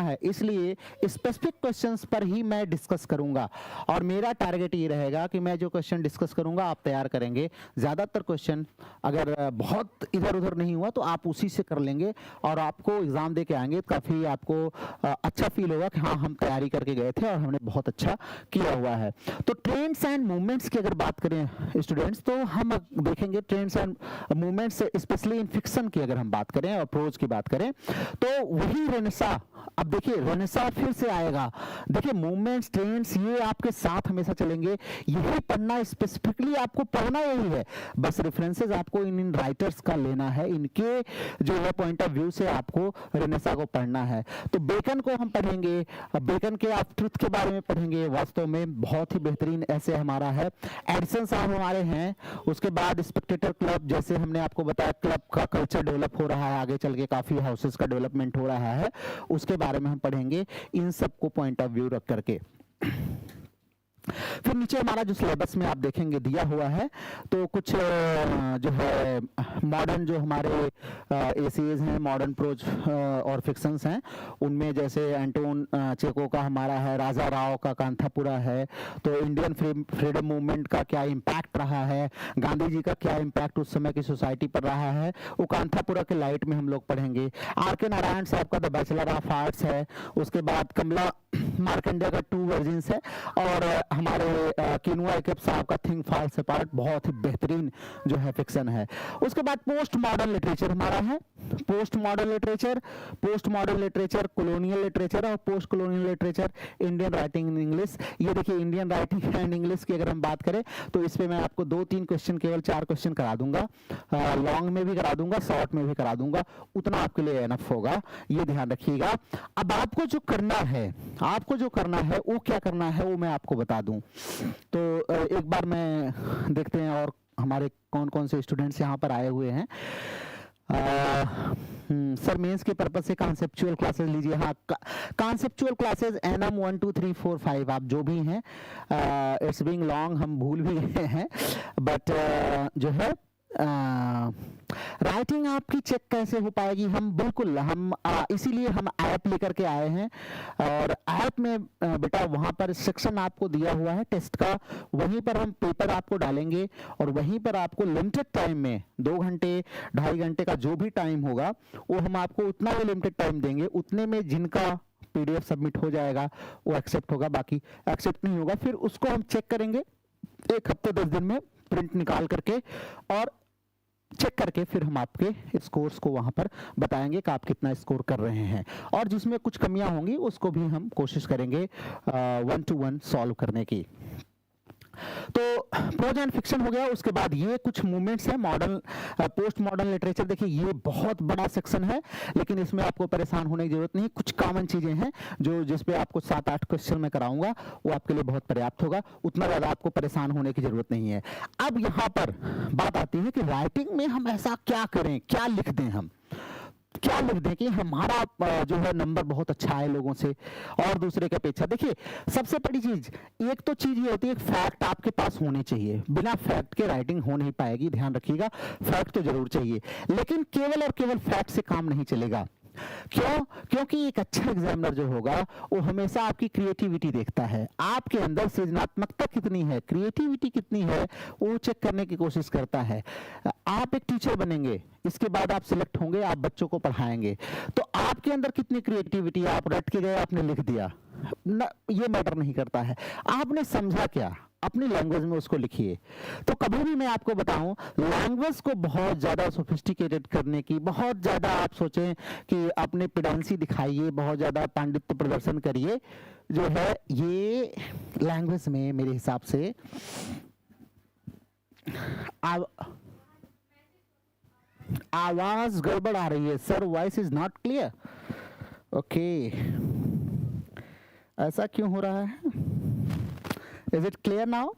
Speaker 1: है, इसलिए स्पेसिफिक क्वेश्चंस पर ही मैं डिस्कस करूंगा, और मेरा टारगेट ये रहेगा कि मैं जो क्वेश्चन डिस्कस करूंगा आप तैयार करेंगे। ज़्यादातर क्वेश्चन अगर बहुत इधर उधर नहीं हुआ तो आप उसी से कर लेंगे, और आपको एग्जाम दे के आएंगे, काफ़ी आपको अच्छा फील होगा कि हाँ हम तैयारी करके गए थे और हमने बहुत अच्छा किया हुआ है। तो ट्रेंड्स एंड मूवमेंट्स की अगर बात करें स्टूडेंट्स, तो हम देखेंगे trends and movements, specially in fiction की अगर हम बात करें और प्रोज की बात करें, तो वही रेनेसा अब देखिए रेनेसां फिर से आएगा। देखिए मूवमेंट्स, ट्रेंड्स ये आपके साथ हमेशा चलेंगे। यही पढ़ना, स्पेसिफिकली आपको पढ़ना यही है, बस रेफरेंसेस आपको इन राइटर्स का लेना है, इनके जो है पॉइंट ऑफ व्यू से आपको रेनेसां को पढ़ना है। तो बेकन को हम पढ़ेंगे, बेकन के आप ट्रुथ के बारे में पढ़ेंगे, वास्तव में बहुत ही बेहतरीन ऐसे हमारा है। एडिसन साहब हमारे हैं, उसके बाद स्पेक्टेटर क्लब, जैसे हमने आपको बताया क्लब का कल्चर डेवलप हो रहा है, आगे चल के काफी हाउसेस का डेवलपमेंट हो रहा है, उसके बारे में हम पढ़ेंगे, इन सबको पॉइंट ऑफ व्यू रख करके। फिर नीचे हमारा जो सिलेबस में आप देखेंगे दिया हुआ है, तो कुछ जो है मॉडर्न जो हमारे एसेज हैं, मॉडर्न प्रोज और फिक्शंस हैं, उनमें जैसे एंटोन चेको का हमारा है, राजा राव का कांथापुरा है, तो इंडियन फ्रीडम मूवमेंट का क्या इम्पैक्ट रहा है, गांधी जी का क्या इम्पैक्ट उस समय की सोसाइटी पर रहा है, वो कांथापुरा के लाइट में हम लोग पढ़ेंगे। आर के नारायण साहब का द बैचलर ऑफ आर्ट्स है, उसके बाद कमला मार्कंडेय का 2 वर्जिन्स है, और हमारे किनुआ एकप साहब का थिंक फॉल्स अपार्ट बहुत ही बेहतरीन जो है फिक्शन है। उसके बाद पोस्ट मॉडर्न लिटरेचर हमारा है, post modern literature, colonial literature और post colonial literature, Indian writing in English. ये देखिए इंडियन राइटिंग एंड इंग्लिश की अगर हम बात करें तो इस पे मैं आपको 2-3 क्वेश्चन, केवल 4 क्वेश्चन करा दूंगा, लॉन्ग में भी करा दूंगा, शॉर्ट में भी करा दूंगा, उतना आपके लिए एनफ होगा, ये ध्यान रखिएगा। अब आपको जो करना है, वो क्या करना है वो मैं आपको बता दूं। तो एक बार मैं देखते हैं और हमारे कौन कौन से स्टूडेंट्स यहाँ पर आए हुए हैं। सर मेंस के पर्पस से कॉन्सेप्चुअल क्लासेस लीजिए। हाँ, कॉन्सेप्चुअल क्लासेस NM 1 2 3 4 5 आप जो भी हैं, इट्स बीइंग लॉन्ग, हम भूल भी गए हैं, बट जो है राइटिंग आपकी चेक कैसे हो पाएगी, हम बिल्कुल इसीलिए हम ऐप लेकर के आए हैं, और ऐप में बेटा वहां पर सेक्शन आपको दिया हुआ है टेस्ट का, वहीं पर हम पेपर आपको डालेंगे, और वहीं पर आपको लिमिटेड टाइम में 2 घंटे 2.5 घंटे का जो भी टाइम होगा, वो हम आपको उतना ही लिमिटेड टाइम देंगे, उतने में जिनका PDF सबमिट हो जाएगा वो एक्सेप्ट होगा, बाकी एक्सेप्ट नहीं होगा। फिर उसको हम चेक करेंगे 1 हफ्ते 10 दिन में, प्रिंट निकाल करके और चेक करके फिर हम आपके स्कोर्स को वहां पर बताएंगे कि आप कितना स्कोर कर रहे हैं, और जिसमें कुछ कमियां होंगी उसको भी हम कोशिश करेंगे 1 to 1 सॉल्व करने की। तो प्रोज एंड फिक्शन हो गया। उसके बाद ये कुछ मूवमेंट्स हैं, मॉडर्न पोस्ट मॉडर्न लिटरेचर। देखिए ये बहुत बड़ा सेक्शन है, लेकिन इसमें आपको परेशान होने की जरूरत नहीं, कुछ कॉमन चीजें हैं जो जिस पे आपको 7-8 क्वेश्चन मैं कराऊंगा, वो आपके लिए बहुत पर्याप्त होगा, उतना ज्यादा आपको परेशान होने की जरूरत नहीं है। अब यहाँ पर बात आती है कि राइटिंग में हम ऐसा क्या करें, क्या लिख दें, हम क्या लिख दें कि हमारा जो है नंबर बहुत अच्छा है लोगों से और दूसरे की अपेक्षा। देखिए सबसे बड़ी चीज, एक तो चीज ये होती है, फैक्ट आपके पास होने चाहिए, बिना फैक्ट के राइटिंग हो नहीं पाएगी, ध्यान रखिएगा, फैक्ट तो जरूर चाहिए, लेकिन केवल और केवल फैक्ट से काम नहीं चलेगा। क्यों? क्योंकि एक अच्छा एग्जामिनर जो होगा वो हमेशा आपकी क्रिएटिविटी देखता है, आपके अंदर सृजनात्मकता कितनी है, क्रिएटिविटी कितनी है, वो चेक करने की कोशिश करता है। आप एक टीचर बनेंगे, इसके बाद आप सिलेक्ट होंगे, आप बच्चों को पढ़ाएंगे, तो आपके अंदर कितनी क्रिएटिविटी है, आप रट के गए आपने लिख दिया ना, ये मैटर नहीं करता है, आपने समझा क्या, अपनी लैंग्वेज में उसको लिखिए। तो कभी भी मैं आपको बताऊं, लैंग्वेज को बहुत ज्यादा सोफिस्टिकेटेड करने की, बहुत ज्यादा आप सोचें कि अपने पेडेंसी दिखाइए, बहुत ज्यादा पांडित्य प्रदर्शन करिए, जो है ये लैंग्वेज में मेरे हिसाब से आवाज गड़बड़ आ रही है sir, voice is not clear. Okay, ऐसा क्यों हो रहा है? Is it clear now?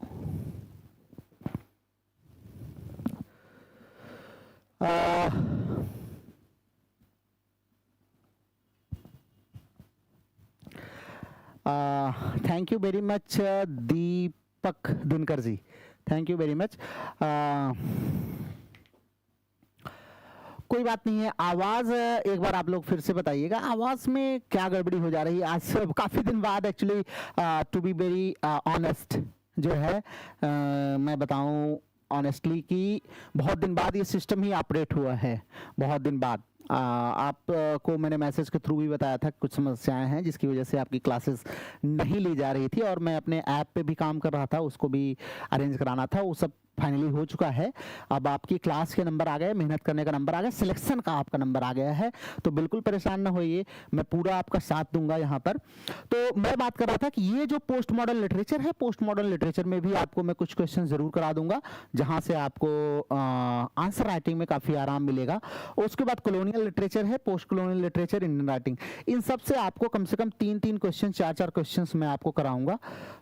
Speaker 1: Thank you very much, Deepak Dinkar ji. Thank you very much. कोई बात नहीं है, आवाज एक बार आप लोग फिर से बताइएगा, आवाज में क्या गड़बड़ी हो जा रही है। आज काफी दिन बाद actually, to be very honest जो है, मैं बताऊं ऑनेस्टली कि बहुत दिन बाद ये सिस्टम ही ऑपरेट हुआ है, बहुत दिन बाद। आपको मैंने मैसेज के थ्रू भी बताया था कुछ समस्याएं हैं जिसकी वजह से आपकी क्लासेस नहीं ली जा रही थी, और मैं अपने ऐप पे भी काम कर रहा था, उसको भी अरेंज कराना था, वो सब फाइनली हो चुका है। अब आपकी क्लास के नंबर आ गए, मेहनत करने का नंबर आ गया, सिलेक्शन का आपका नंबर आ गया है। तो बिल्कुल परेशान ना होइए, मैं पूरा आपका साथ दूंगा यहाँ पर। तो मैं बात कर रहा था कि ये जो पोस्ट मॉडर्न लिटरेचर है, पोस्ट मॉडर्न लिटरेचर में भी आपको मैं कुछ क्वेश्चन जरूर करा दूंगा, जहां से आपको आंसर राइटिंग में काफी आराम मिलेगा। उसके बाद कॉलोनियल लिटरेचर है, post colonial literature, Indian writing, इन सब से आपको कम से कम 3-3 क्वेश्चन, 4-4 क्वेश्चन मैं आपको कराऊंगा,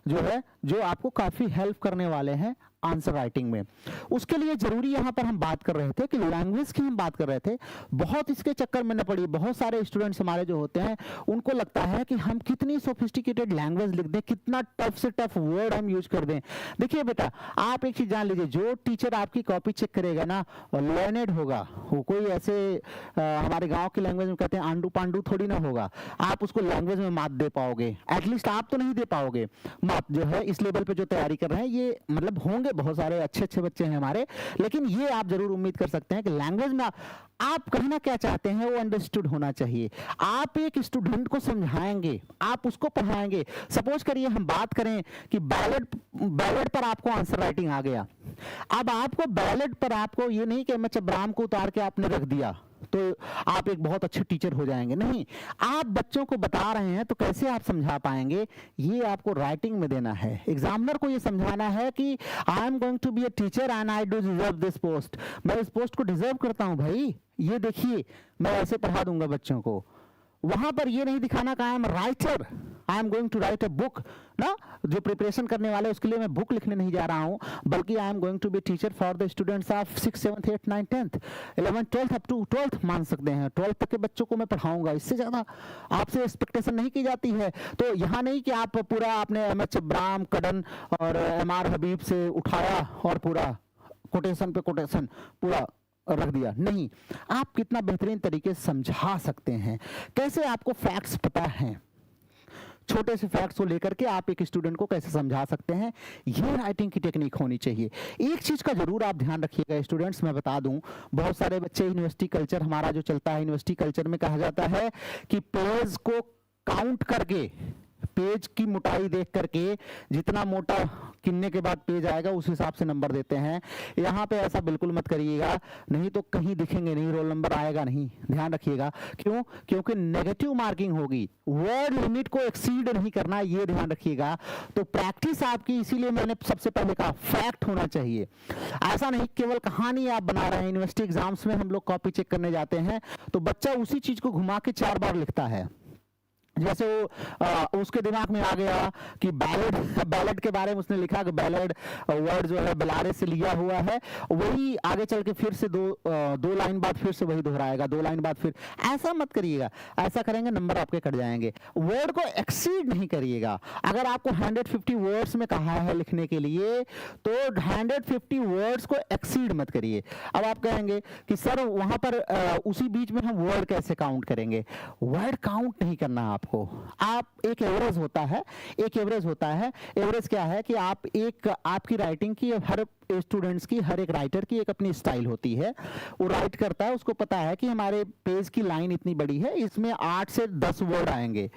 Speaker 1: जो आपको काफी हेल्प करने वाले हैं आंसर राइटिंग में। उसके लिए जरूरी यहां पर हम बात कर रहे थे कि लैंग्वेज की हम बात कर रहे थे, बहुत इसके चक्कर में न पड़ी। बहुत सारे स्टूडेंट्स हमारे जो होते हैं उनको लगता है कि हम कितनी सोफिस्टिकेटेड लैंग्वेज लिख दें, कितना टफ से टफ वर्ड हम यूज कर दें। देखिए बेटा, आप एक चीज जान लीजिए, जो टीचर आपकी कॉपी चेक करेगा ना, लर्नेड होगा, वो कोई ऐसे हमारे गांव की लैंग्वेज में कहते हैं आंडू पांडू थोड़ी ना होगा। आप उसको लैंग्वेज में मात दे पाओगे, एटलीस्ट आप तो नहीं दे पाओगे मात, जो है इस लेवल पे जो तैयारी कर रहे हैं, ये मतलब होंगे बहुत सारे अच्छे अच्छे बच्चे हैं हमारे, लेकिन ये आप जरूर उम्मीद कर सकते हैं कि लैंग्वेज में आप कहना क्या चाहते हैं वो अंडरस्टूड होना चाहिए। आप एक स्टूडेंट को समझाएंगे, आप उसको पढ़ाएंगे। सपोज करिए हम बात करें कि बैलेट पर आपको आंसर राइटिंग आ गया। अब आपको बैलेट पर आपको ये नहीं कि मैं चबराम को उतार के आपने रख दिया तो आप एक बहुत अच्छे टीचर हो जाएंगे, नहीं। आप बच्चों को बता रहे हैं तो कैसे आप समझा पाएंगे, ये आपको राइटिंग में देना है। एग्जामिनर को ये समझाना है कि I am going to be a teacher and I do deserve this post, मैं इस पोस्ट को डिजर्व करता हूं भाई, ये देखिए मैं ऐसे पढ़ा दूंगा बच्चों को। वहां पर ये नहीं दिखाना कि I am writer, I am going to write a book ना। जो प्रिपरेशन करने वाले उसके लिए मैं बुक लिखने नहीं जा रहा हूं, बल्कि I am going to be teacher for the students of 6th 7th 8th 9th 10th 11th 12th up to 12th मान सकते हैं। 12th तक के बच्चों को मैं पढ़ाऊंगा, इससे ज्यादा आपसे एक्सपेक्टेशन नहीं की जाती है। तो यहाँ नहीं कि आप पूरा आपने एमएच ब्राम, कडन और एमआर हबीब से उठाया और पूरा कोटेशन पे कोटेशन पूरा रख दिया, नहीं। आप कितना बेहतरीन तरीके से समझा सकते हैं, कैसे आपको फैक्ट्स पता हैं, छोटे से फैक्ट्स को लेकर के आप एक स्टूडेंट को कैसे समझा सकते हैं, ये राइटिंग की टेक्निक होनी चाहिए। एक चीज का जरूर आप ध्यान रखिएगा स्टूडेंट्स, मैं बता दूं, बहुत सारे बच्चे यूनिवर्सिटी कल्चर हमारा जो चलता है, यूनिवर्सिटी कल्चर में कहा जाता है कि पेज को काउंट करके, पेज की मोटाई देख करके, जितना मोटा किन्ने के बाद पेज आएगा उस हिसाब से नंबर देते हैं। यहाँ पे ऐसा बिल्कुल मत करिएगा, नहीं तो कहीं दिखेंगे नहीं, रोल नंबर आएगा नहीं। ध्यान रखिएगा, क्यों? क्योंकि नेगेटिव मार्किंग होगी, वर्ड लिमिट को एक्सीड नहीं करना, ये ध्यान रखिएगा। तो प्रैक्टिस आपकी, इसीलिए मैंने सबसे पहले कहा फैक्ट होना चाहिए। ऐसा नहीं केवल कहानी आप बना रहे हैं। यूनिवर्सिटी एग्जाम्स में हम लोग कॉपी चेक करने जाते हैं तो बच्चा उसी चीज को घुमा के 4 बार लिखता है। जैसे वो उसके दिमाग में आ गया कि बैलेट के बारे में उसने लिखा कि बैलेट वर्ड जो है बेलारे से लिया हुआ है, वही आगे चल के फिर से दो लाइन बाद फिर से वही दोहराएगा, 2 लाइन बाद फिर। ऐसा मत करिएगा, ऐसा करेंगे नंबर आपके कट जाएंगे। वर्ड को एक्सीड नहीं करिएगा। अगर आपको 150 वर्ड्स में कहा है लिखने के लिए तो 150 वर्ड्स को एक्सीड मत करिए। अब आप कहेंगे कि सर वहां पर उसी बीच में हम वर्ड कैसे काउंट करेंगे? वर्ड काउंट नहीं करना आपको। आप एक एवरेज होता है, एक एवरेज होता है। एवरेज क्या है कि आप एक, आपकी राइटिंग की, हर स्टूडेंट्स की, हर एक राइटर की एक अपनी स्टाइल होती है। वो राइट करता है, उसको पता है कि हमारे पेज की लाइन इतनी बड़ी है, इसमें 8 से 10 वर्ड आएंगे,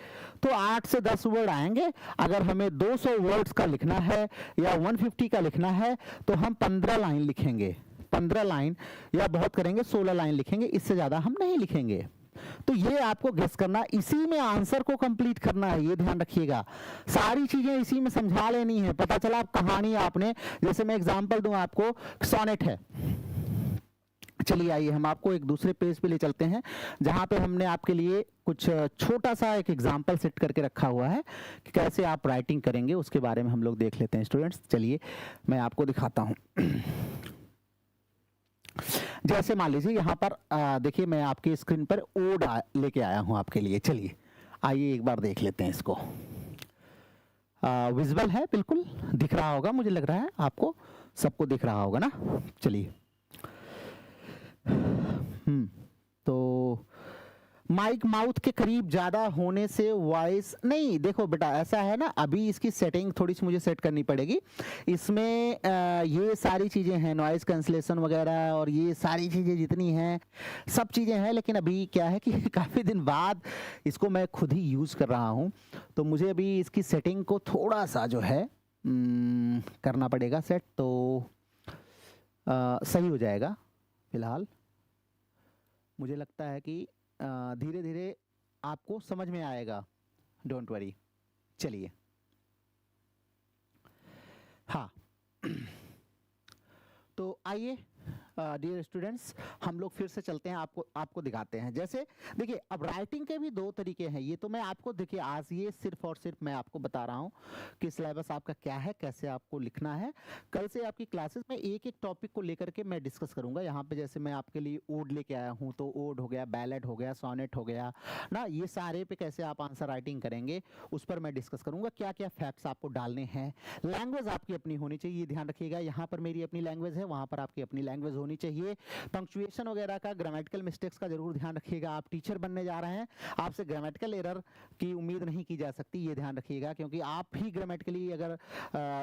Speaker 1: तो 8 से 10 वर्ड आएंगे। अगर हमें 200 वर्ड्स का लिखना है या 150 का लिखना है तो हम 15 लाइन लिखेंगे, 15 लाइन, या बहुत करेंगे 16 लाइन लिखेंगे, इससे ज्यादा हम नहीं लिखेंगे। तो ये आपको गेस करना, इसी में आंसर को कंप्लीट करना है, ये ध्यान रखिएगा। सारी चीजें इसी में समझा लेनी है। पता चला कहानी आपने, जैसे मैं एग्जांपल दूं आपको, सोनेट है। चलिए आइए हम आपको एक दूसरे पेज पे ले चलते हैं जहां पे हमने आपके लिए कुछ छोटा सा एक एग्जांपल सेट करके रखा हुआ है कि कैसे आप राइटिंग करेंगे, उसके बारे में हम लोग देख लेते हैं स्टूडेंट्स। चलिए मैं आपको दिखाता हूं। जैसे मान लीजिए यहाँ पर देखिए, मैं आपकी स्क्रीन पर ओड लेके आया हूं आपके लिए। चलिए आइए एक बार देख लेते हैं इसको। विजुअल है, बिल्कुल दिख रहा होगा, मुझे लग रहा है आपको सबको दिख रहा होगा ना। चलिए तो माइक माउथ के करीब ज्यादा होने से वॉइस नहीं, देखो बेटा ऐसा है ना, अभी इसकी सेटिंग थोड़ी सी मुझे सेट करनी पड़ेगी। इसमें ये सारी चीजें हैं, नॉइज कैंसलेशन वगैरह और ये सारी चीजें जितनी हैं सब चीजें हैं, लेकिन अभी क्या है कि काफी दिन बाद इसको मैं खुद ही यूज कर रहा हूं, तो मुझे अभी इसकी सेटिंग को थोड़ा सा जो है करना पड़ेगा सेट। तो सही हो जाएगा। फिलहाल मुझे लगता है कि धीरे धीरे आपको समझ में आएगा, डोंट वरी। चलिए, हाँ तो आइए डियर स्टूडेंट्स, हम लोग फिर से चलते हैं, आपको दिखाते हैं। जैसे देखिए, अब राइटिंग के भी दो तरीके हैं। ये तो मैं आपको देखिए आज ये सिर्फ और सिर्फ मैं आपको बता रहा हूँ कि सिलेबस आपका क्या है, कैसे आपको लिखना है। कल से आपकी क्लासेस में एक एक टॉपिक को लेकर के मैं डिस्कस करूंगा। यहाँ पे जैसे मैं आपके लिए ओड लेके आया हूँ, तो ओड हो गया, बैलेड हो गया, सोनेट हो गया ना, ये सारे पे कैसे आप आंसर राइटिंग करेंगे उस पर मैं डिस्कस करूंगा। क्या क्या फैक्ट्स आपको डालने हैं। लैंग्वेज आपकी अपनी होनी चाहिए, ध्यान रखिएगा। यहाँ पर मेरी अपनी लैंग्वेज है, वहाँ पर आपकी अपनी लैंग्वेज होनी चाहिए। पंक्चुएशन वगैरह का, ग्रामेटिकल मिस्टेक्स का जरूर ध्यान रखिएगा। आप टीचर बनने जा रहे हैं, आपसे ग्रामेटिकल एरर की उम्मीद नहीं की जा सकती, ये ध्यान रखिएगा। क्योंकि आप ही ग्रामेटिकली अगर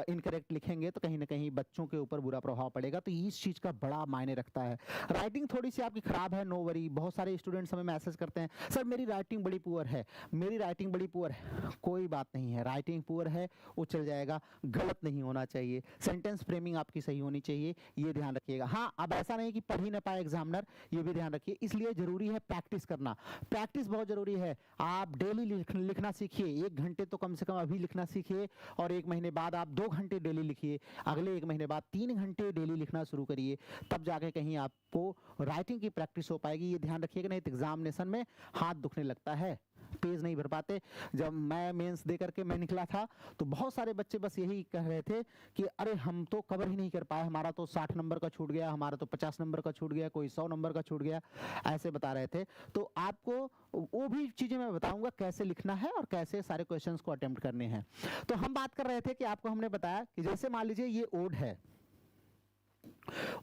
Speaker 1: इनकरेक्ट लिखेंगे तो कहीं ना कहीं बच्चों के ऊपर बुरा प्रभाव पड़ेगा। तो इस चीज का बड़ा मायने रखता है। राइटिंग थोड़ी सी आपकी खराब है, नो वरी। बहुत सारे स्टूडेंट्स हमें मैसेज करते हैं, सर मेरी राइटिंग बड़ी पुअर है, मेरी राइटिंग बड़ी पुअर है। कोई बात नहीं है, राइटिंग पुअर है वो चल जाएगा, गलत नहीं होना चाहिए। सेंटेंस फ्रेमिंग आपकी सही होनी चाहिए, ये ध्यान रखिएगा। हाँ, अब ऐसा नहीं कि पढ़ ही ना पाए एग्जामिनर, ये भी ध्यान रखिए। इसलिए जरूरी है प्रैक्टिस करना, प्रैक्टिस बहुत जरूरी है। आप डेली लिखना सीखिए, 1 घंटे तो कम से कम अभी लिखना सीखिए, और 1 महीने बाद आप 2 घंटे डेली लिखिए, अगले 1 महीने बाद 3 घंटे डेली लिखना शुरू करिए, तब जाके कहीं आपको राइटिंग की प्रैक्टिस हो पाएगी, ये ध्यान रखिएगा। नहीं तो एग्जामिनेशन में हाथ दुखने लगता है, पेज नहीं भर पाते। जब मैं मेंस दे करके मैं निकला था तो बहुत सारे बच्चे बस यही कह रहे थे कि अरे हम तो कवर ही नहीं कर पाए, हमारा तो 60 नंबर का छूट गया, हमारा तो 50 नंबर का छूट गया, कोई 100 नंबर का छूट गया, ऐसे बता रहे थे। तो आपको वो भी चीजें मैं बताऊंगा कैसे लिखना है और कैसे सारे क्वेश्चंस को अटेम्प्ट करने हैं। तो हम बात कर रहे थे कि आपको हमने बताया कि जैसे मान लीजिए ये ओड है,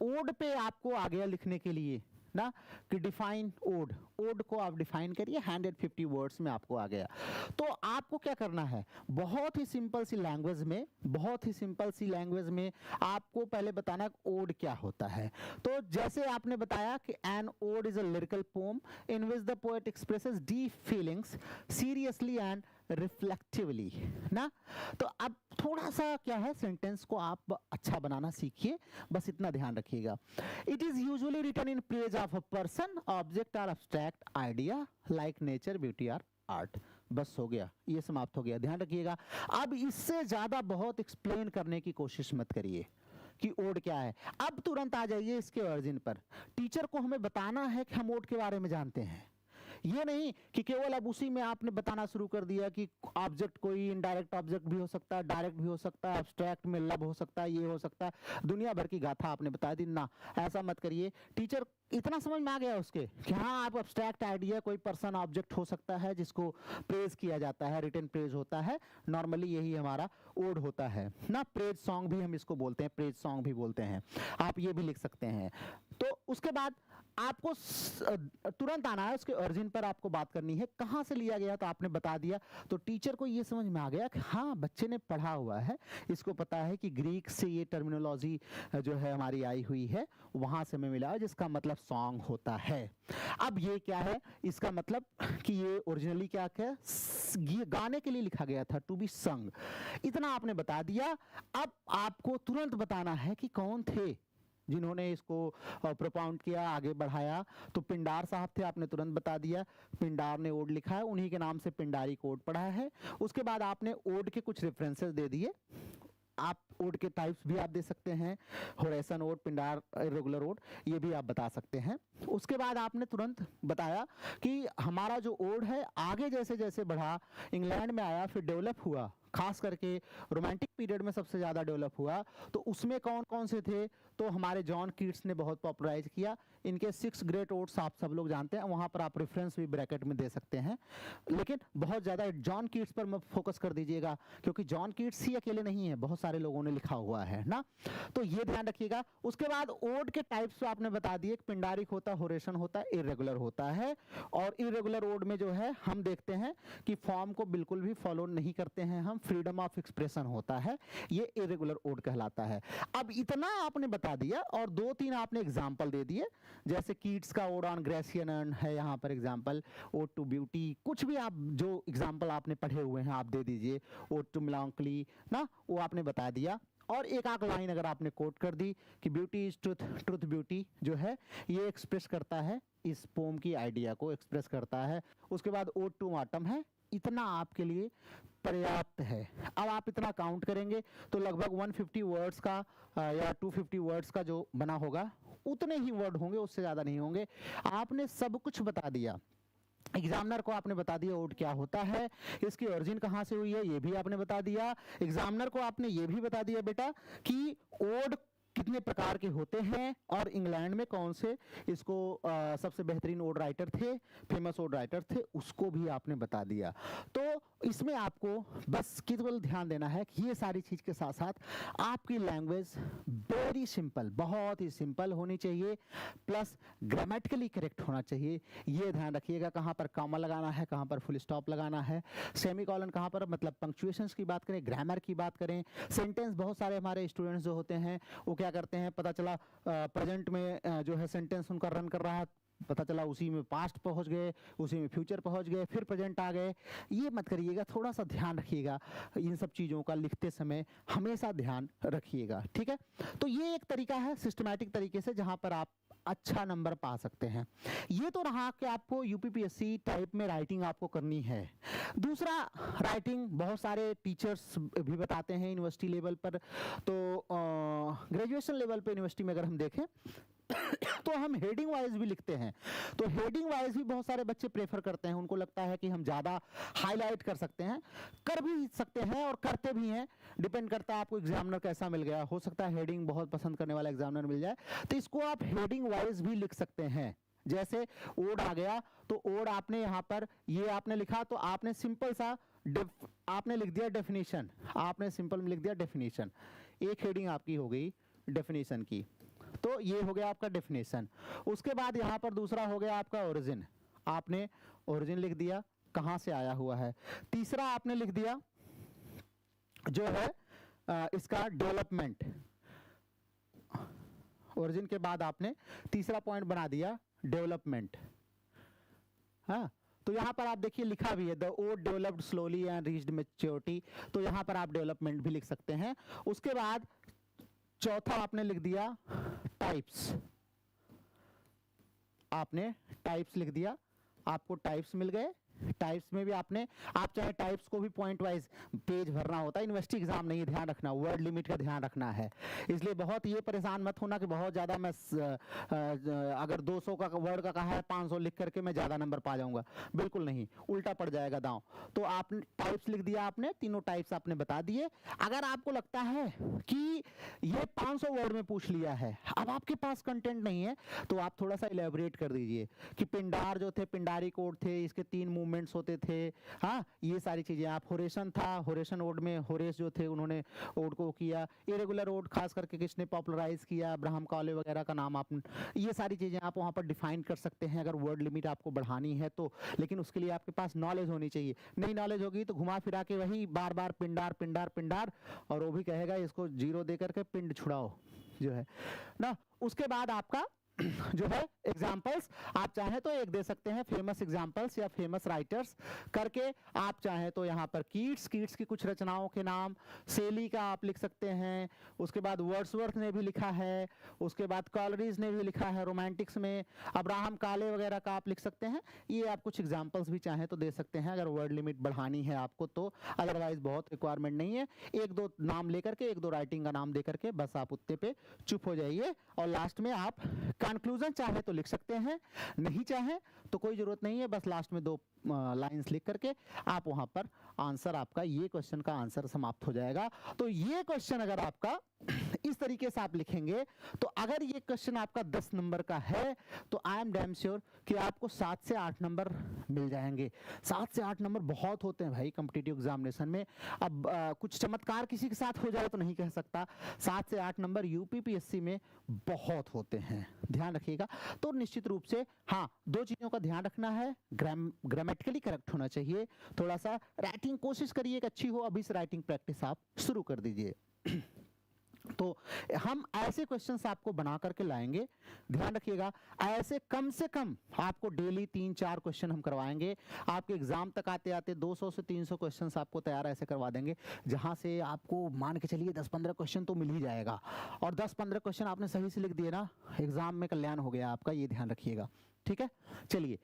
Speaker 1: ओड पे आपको आ गया लिखने के लिए ना कि डिफाइन ओड, ओड को आप डिफाइन करिए, 150 वर्ड्स में आपको आ गया। तो आपको क्या करना है, बहुत ही सिंपल सी लैंग्वेज में, बहुत ही सिंपल सी लैंग्वेज में आपको पहले बताना ओड क्या होता है। तो जैसे आपने बताया कि an ode is a lyrical poem in which the poet expresses deep feelings seriously and reflectively ना। तो अब थोड़ा सा क्या है, सेंटेंस को आप अच्छा बनाना सीखिए, बस इतना ध्यान रखिएगा। It is usually written in praise of a person, object और abstract idea like nature, beauty और आर्ट। बस हो गया, ये समाप्त हो गया, ध्यान रखिएगा। अब इससे ज्यादा बहुत एक्सप्लेन करने की कोशिश मत करिए कि ओड क्या है। अब तुरंत आ जाइए इसके ओरिजिन पर। टीचर को हमें बताना है कि हम ओड के बारे में जानते हैं, ये नहीं कि केवल अब उसी में आपने बताना शुरू कर दिया कि ऑब्जेक्ट कोई इनडायरेक्ट ऑब्जेक्ट भी हो सकता है, डायरेक्ट भी हो सकता है, एब्स्ट्रैक्ट में लब हो सकता है, ये हो सकता है, दुनिया भर की गाथा आपने बता दी ना। ऐसा मत करिए। टीचर इतना समझ में आ गया उसके कि हाँ, आप एब्स्ट्रैक्ट आइडिया कोई पर्सन ऑब्जेक्ट हो सकता है जिसको प्रेज किया जाता है, रिटन प्रेज होता है, नॉर्मली यही हमारा ओड होता है ना। प्रेज सॉन्ग भी हम इसको बोलते हैं, प्रेज सॉन्ग भी बोलते हैं, आप ये भी लिख सकते हैं। तो उसके बाद आपको तुरंत आना है, उसके ओरिजिन पर आपको बात करनी है, कहां से लिया गया तो आपने बता दिया। तो टीचर को ये समझ में आ गया कि हाँ, बच्चे ने पढ़ा हुआ है, इसको पता है कि ग्रीक से ये टर्मिनोलॉजी जो है हमारी आई हुई है, वहां से हमें मिला है, जिसका मतलब सॉन्ग होता है। अब ये क्या है, इसका मतलब कि ये ओरिजिनली क्या है, गाने के लिए लिखा गया था, टू बी संग। इतना आपने बता दिया। अब आपको तुरंत बताना है कि कौन थे जिन्होंने इसको प्रोपाउंड किया, आगे बढ़ाया। तो पिंडार साहब थे, आपने तुरंत बता दिया, पिंडार ने ओड लिखा है, उन्हीं के नाम से पिंडारी कोड पढ़ा है। उसके बाद आपने ओड के कुछ रेफरेंसेस दे दिए। आप ओड के टाइप्स भी आप दे सकते हैं, होरेसन ओड, पिंडार, इर्रेगुलर ओड, ये भी आप बता सकते हैं। उसके बाद आपने तुरंत बताया कि हमारा जो ओड है आगे जैसे जैसे बढ़ा, इंग्लैंड में आया, फिर डेवलप हुआ, खास करके रोमांटिक पीरियड में सबसे ज्यादा डेवलप हुआ। तो उसमें कौन कौन से थे, तो हमारे जॉन कीट्स ने बहुत पॉपुलराइज किया। इनके 6 ग्रेट ओड्स आप सब लोग जानते हैं, वहां पर आप रेफरेंस भी ब्रैकेट में दे सकते हैं, लेकिन बहुत ज्यादा जॉन कीट्स पर मत फोकस कर दीजिएगा, क्योंकि जॉन कीट्स ही अकेले नहीं है, बहुत सारे लोगों ने लिखा हुआ है ना, तो ये ध्यान रखिएगा। उसके बाद ओड के टाइप्स आपने बता दिए, पिंडारिक होता है, होरेशन होता है, इरेगुलर होता है। और इरेगुलर ओड में जो है हम देखते हैं कि फॉर्म को बिल्कुल भी फॉलो नहीं करते हैं हम, फ्रीडम ऑफ एक्सप्रेशन होता है, ये इरेगुलर ओड कहलाता है। अब इतना आपने बता दिया और 2-3 आपने एग्जांपल दे दिए, जैसे कीट्स का ओड ऑन ग्रेसियन है, यहाँ पर एग्जांपल, ओड टू ब्यूटी, कुछ भी आप जो एग्जांपल आपने पढ़े हुए हैं आप दे दीजिए, ओड टू मेलांकोली ना, वो आपने बता दिया। और एक आध लाइन अगर आपने कोट कर दी कि beauty is truth, truth beauty जो है ये एक्सप्रेस करता है, इस पोम की आइडिया को एक्सप्रेस करता है। उसके बाद ओड टू ऑटम है, इतना आपके लिए पर्याप्त है। अब आप इतना काउंट करेंगे तो लगभग 150 वर्ड्स का या 250 वर्ड्स का जो बना होगा उतने ही वर्ड होंगे, उससे ज़्यादा नहीं होंगे। आपने सब कुछ बता दिया, एग्जामिनर को आपने बता दिया ओड क्या होता है, इसकी ओरिजिन कहाँ से हुई है ये भी आपने बता दिया। एग्जामिनर को आपने ये भी बता दिया बेटा कि ओड कितने प्रकार के होते हैं और इंग्लैंड में कौन से इसको सबसे बेहतरीन ओड राइटर थे, फेमस ओड राइटर थे, उसको भी आपने बता दिया। तो इसमें आपको बस केवल ध्यान देना है कि ये सारी चीज के साथ साथ आपकी लैंग्वेज वेरी सिंपल, बहुत ही सिंपल होनी चाहिए, प्लस ग्रामेटिकली करेक्ट होना चाहिए। ये ध्यान रखिएगा कहाँ पर कॉमा लगाना है, कहाँ पर फुल स्टॉप लगाना है, सेमीकोलन कहाँ पर, मतलब पंक्चुएशंस की बात करें, ग्रामर की बात करें, सेंटेंस। बहुत सारे हमारे स्टूडेंट्स जो होते हैं वो क्या करते हैं, पता चला प्रेजेंट में जो है सेंटेंस उनका रन कर रहा है, पता चला उसी में पास्ट पहुंच गए, उसी में फ्यूचर पहुंच गए, फिर प्रेजेंट आ गए। ये मत करिएगा, थोड़ा सा ध्यान रखिएगा इन सब चीज़ों का, लिखते समय हमेशा ध्यान रखिएगा, ठीक है। तो ये एक तरीका है सिस्टमैटिक तरीके से जहां पर आप अच्छा नंबर पा सकते हैं। ये तो रहा कि आपको यूपीपीएससी टाइप में राइटिंग आपको करनी है। दूसरा, राइटिंग बहुत सारे टीचर्स भी बताते हैं यूनिवर्सिटी लेवल पर, तो ग्रेजुएशन लेवल पे यूनिवर्सिटी में अगर हम देखें तो हम हेडिंग वाइज भी लिखते हैं। तो हेडिंग वाइज भी बहुत सारे बच्चे प्रेफर करते हैं, उनको लगता है कि हम ज़्यादा हाईलाइट कर सकते हैं, कर भी सकते हैं और करते भी हैं, डिपेंड करता है आपको एग्जामिनर कैसा मिल गया। हो सकता है हेडिंग बहुत पसंद करने वाला एग्जामिनर मिल जाए, तो इसको आप हेडिंग वाइज भी लिख सकते हैं। जैसे ओड आ गया तो ओड आपने यहाँ पर ये आपने लिखा तो आपने सिंपल सा आपने लिख दिया डेफिनेशन, आपने सिंपल में लिख दिया डेफिनेशन, एक हेडिंग आपकी हो गई डेफिनेशन की, तो ये हो गया आपका डेफिनेशन। उसके बाद यहाँ पर दूसरा हो गया आपका ओरिजिन, आपने ओरिजिन लिख दिया कहाँ से आया हुआ है। तीसरा आपने लिख दिया जो है इसका डेवलपमेंट, ओरिजिन के बाद आपने तीसरा पॉइंट बना दिया डेवलपमेंट। हाँ, तो यहाँ पर आप देखिए लिखा भी है the ode developed slowly and reached maturity, तो यहाँ पर आप डेवलपमेंट भी लिख सकते हैं। उसके बाद चौथा आपने लिख दिया टाइप्स, आपने टाइप्स लिख दिया, आपको टाइप्स मिल गए। टाइप्स में भी आपने, आप चाहे टाइप्स को भी पॉइंट वाइज पेज भरना होता है, यूनिवर्सिटी एग्जाम नहीं, ध्यान रखना वर्ड लिमिट का ध्यान रखना है। इसलिए बहुत ये परेशान मत होना कि बहुत ज़्यादा मैं अगर 200 का वर्ड का कहा है 500 लिख करके मैं ज़्यादा नंबर पा जाऊंगा, बिल्कुल नहीं, उल्टा पड़ जाएगा दांव। तो आपने टाइप्स लिख दिया, आपने तीनों टाइप्स आपने बता दिए। अगर आपको लगता है कि ये 500 वर्ड में पूछ लिया है, अब आपके पास कंटेंट नहीं है, तो आप थोड़ा सा इलेबोरेट कर दीजिए कि पिंडार जो थे, पिंडारी कोड थे, इसके 3 मूवमेंट्स होते थे, हाँ ये सारी चीजें। आप होरेशन था, होरेशन ओड में होरेस जो थे उन्होंने ओड को किया, इरेगुलर ओड खास करके किसने पॉपुलराइज किया, अब्राहम कॉले वगैरह का नाम आप, ये सारी चीजें आप वहां पर डिफाइन कर सकते हैं अगर वर्ड लिमिट आपको बढ़ानी है तो। लेकिन उसके लिए आपके पास नॉलेज होनी चाहिए, नहीं नॉलेज होगी तो घुमा फिरा के वही बार बार पिंडार पिंडार पिंडार, और वो भी कहेगा इसको 0 दे करके पिंड छुड़ाओ जो है ना। उसके बाद आपका जो है एग्जाम्पल्स, आप चाहें तो एक दे सकते हैं फेमस एग्जाम्पल्स या फेमस राइटर्स करके, आप चाहें तो यहाँ पर कीट्स की कुछ रचनाओं के नाम, सेली का आप लिख सकते हैं, उसके बाद वर्ड्सवर्थ ने भी लिखा है, उसके बाद कॉलरीज ने भी लिखा है रोमांटिक्स में, अब्राहम काले वगैरह का आप लिख सकते हैं। ये आप कुछ एग्जाम्पल्स भी चाहें तो दे सकते हैं अगर वर्ड लिमिट बढ़ानी है आपको तो, अदरवाइज बहुत रिक्वायरमेंट नहीं है। 1-2 नाम लेकर के, 1-2 राइटिंग का नाम दे करके बस आप उत्ते पे चुप हो जाइए, और लास्ट में आप कंक्लूजन चाहे तो लिख सकते हैं, नहीं चाहे तो कोई जरूरत नहीं है, बस लास्ट में 2 लाइंस लिख करके आप वहां पर आंसर, आपका ये क्वेश्चन का आंसर समाप्त हो जाएगा। तो ये क्वेश्चन अगर आपका इस तरीके से आप लिखेंगे, तो अगर ये क्वेश्चन आपका 10 नंबर का है तो आई एम डैम श्योर कि आपको 7 से 8 नंबर मिल जाएंगे। 7 से 8 नंबर बहुत होते हैं भाई कॉम्पिटिटिव एग्जामिनेशन में। अब कुछ चमत्कार किसी के साथ हो जाए तो नहीं कह सकता, 7 से 8 नंबर यूपीपीएससी में बहुत होते हैं, ध्यान रखिएगा। तो निश्चित रूप से हाँ, 2 चीजों का ध्यान रखना है, ग्रामेटिकली करेक्ट होना चाहिए, थोड़ा सा राइटिंग कोशिश करिए कि अच्छी हो, अभी से राइटिंग प्रैक्टिस आप शुरू कर दीजिए। तो हम ऐसे क्वेश्चंस आपको बना करके लाएंगे, ध्यान रखिएगा। ऐसे कम से कम आपको डेली 3-4 क्वेश्चन हम करवाएंगे। आपके एग्जाम तक आते आते 200 से 300 क्वेश्चंस आपको तैयार ऐसे करवा देंगे, जहां से आपको मान के चलिए 10-15 क्वेश्चन तो मिल ही जाएगा। और 10-15 क्वेश्चन आपने सही से लिख दिए ना, एग्जाम में कल्याण हो गया आपका, ये ध्यान रखिएगा। ठीक है, चलिए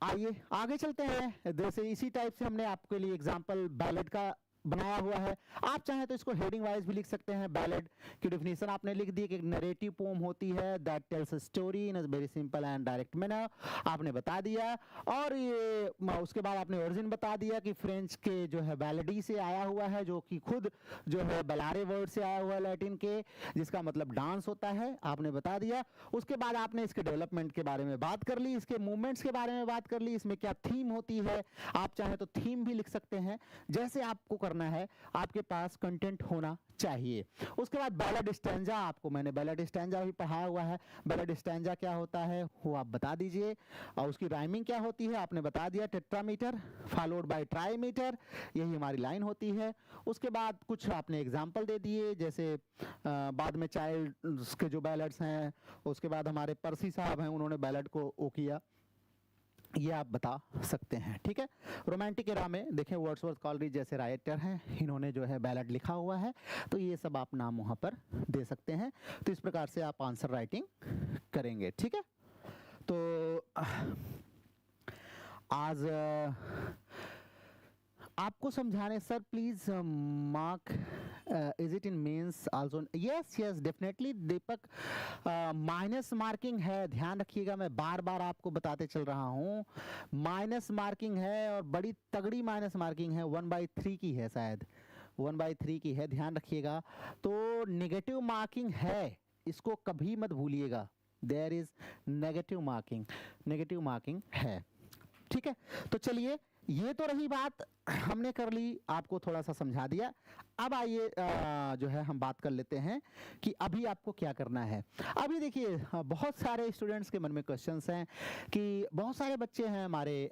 Speaker 1: आइए आगे चलते हैं। जैसे इसी टाइप से हमने आपके लिए एग्जाम्पल बैलेट का बनाया हुआ है। आप चाहें तो इसको हेडिंग वाइज भी लिख सकते हैं। बैलेड की डेफिनेशन आपने लिख दी कि एक नरेटिव पोम होती है that tells a story in a very simple and direct manner, आपने बता दिया। और ये उसके बाद आपने ओरिजिन बता दिया कि फ्रेंच के जो है बैलेडी से आया हुआ है, जो कि खुद जो है बलारे वर्ड से आया हुआ है लैटिन के, जिसका मतलब डांस होता है, आपने बता दिया। उसके बाद आपने इसके डेवलपमेंट के बारे में बात कर ली, इसके मूवमेंट्स के बारे में बात कर ली, इसमें क्या थीम होती है। आप चाहें तो थीम भी लिख सकते हैं, जैसे आपको करना है। आपके पास कंटेंट होना चाहिए। उसके बाद बैलेड स्टैंजा, आपको मैंने बैलेड स्टैंजा भी पढ़ाया हुआ है। बैलेड स्टैंजा क्या होता है वो आप बता दीजिए, और उसकी राइमिंग क्या होती है आपने बता दिया। टेट्रामीटर फॉलोड बाय ट्राईमीटर, यही हमारी लाइन होती है। उसके बाद कुछ आपने एग्जाम्पल दे दिए, जैसे बाद में चाइल्ड के जो बैलेड्स हैं, उसके बाद हमारे पर्सी साहब हैं, उन्होंने बैलेड को ओ किया, ये आप बता सकते हैं। ठीक है, रोमांटिक एरा में देखें वर्ड्सवर्थ कॉलरिज जैसे राइटर हैं, इन्होंने जो है बैलेड लिखा हुआ है, तो ये सब आप नाम वहाँ पर दे सकते हैं। तो इस प्रकार से आप आंसर राइटिंग करेंगे। ठीक है, तो आज आपको समझाने, sir please mark is it in mains also. Yes yes definitely Deepak, minus marking है, ध्यान रखिएगा, मैं बार बार आपको बताते चल रहा हूँ। माइनस मार्किंग है और बड़ी तगड़ी माइनस मार्किंग है, 1/3 की है, शायद 1/3 की है, ध्यान रखिएगा। तो नेगेटिव मार्किंग है, इसको कभी मत भूलिएगा। देयर इज नेगेटिव मार्किंग है। ठीक है, तो चलिए ये तो रही बात, हमने कर ली, आपको थोड़ा सा समझा दिया। अब आइए जो है हम बात कर लेते हैं कि अभी आपको क्या करना है। अभी देखिए बहुत सारे स्टूडेंट्स के मन में क्वेश्चंस हैं कि बहुत सारे बच्चे हैं हमारे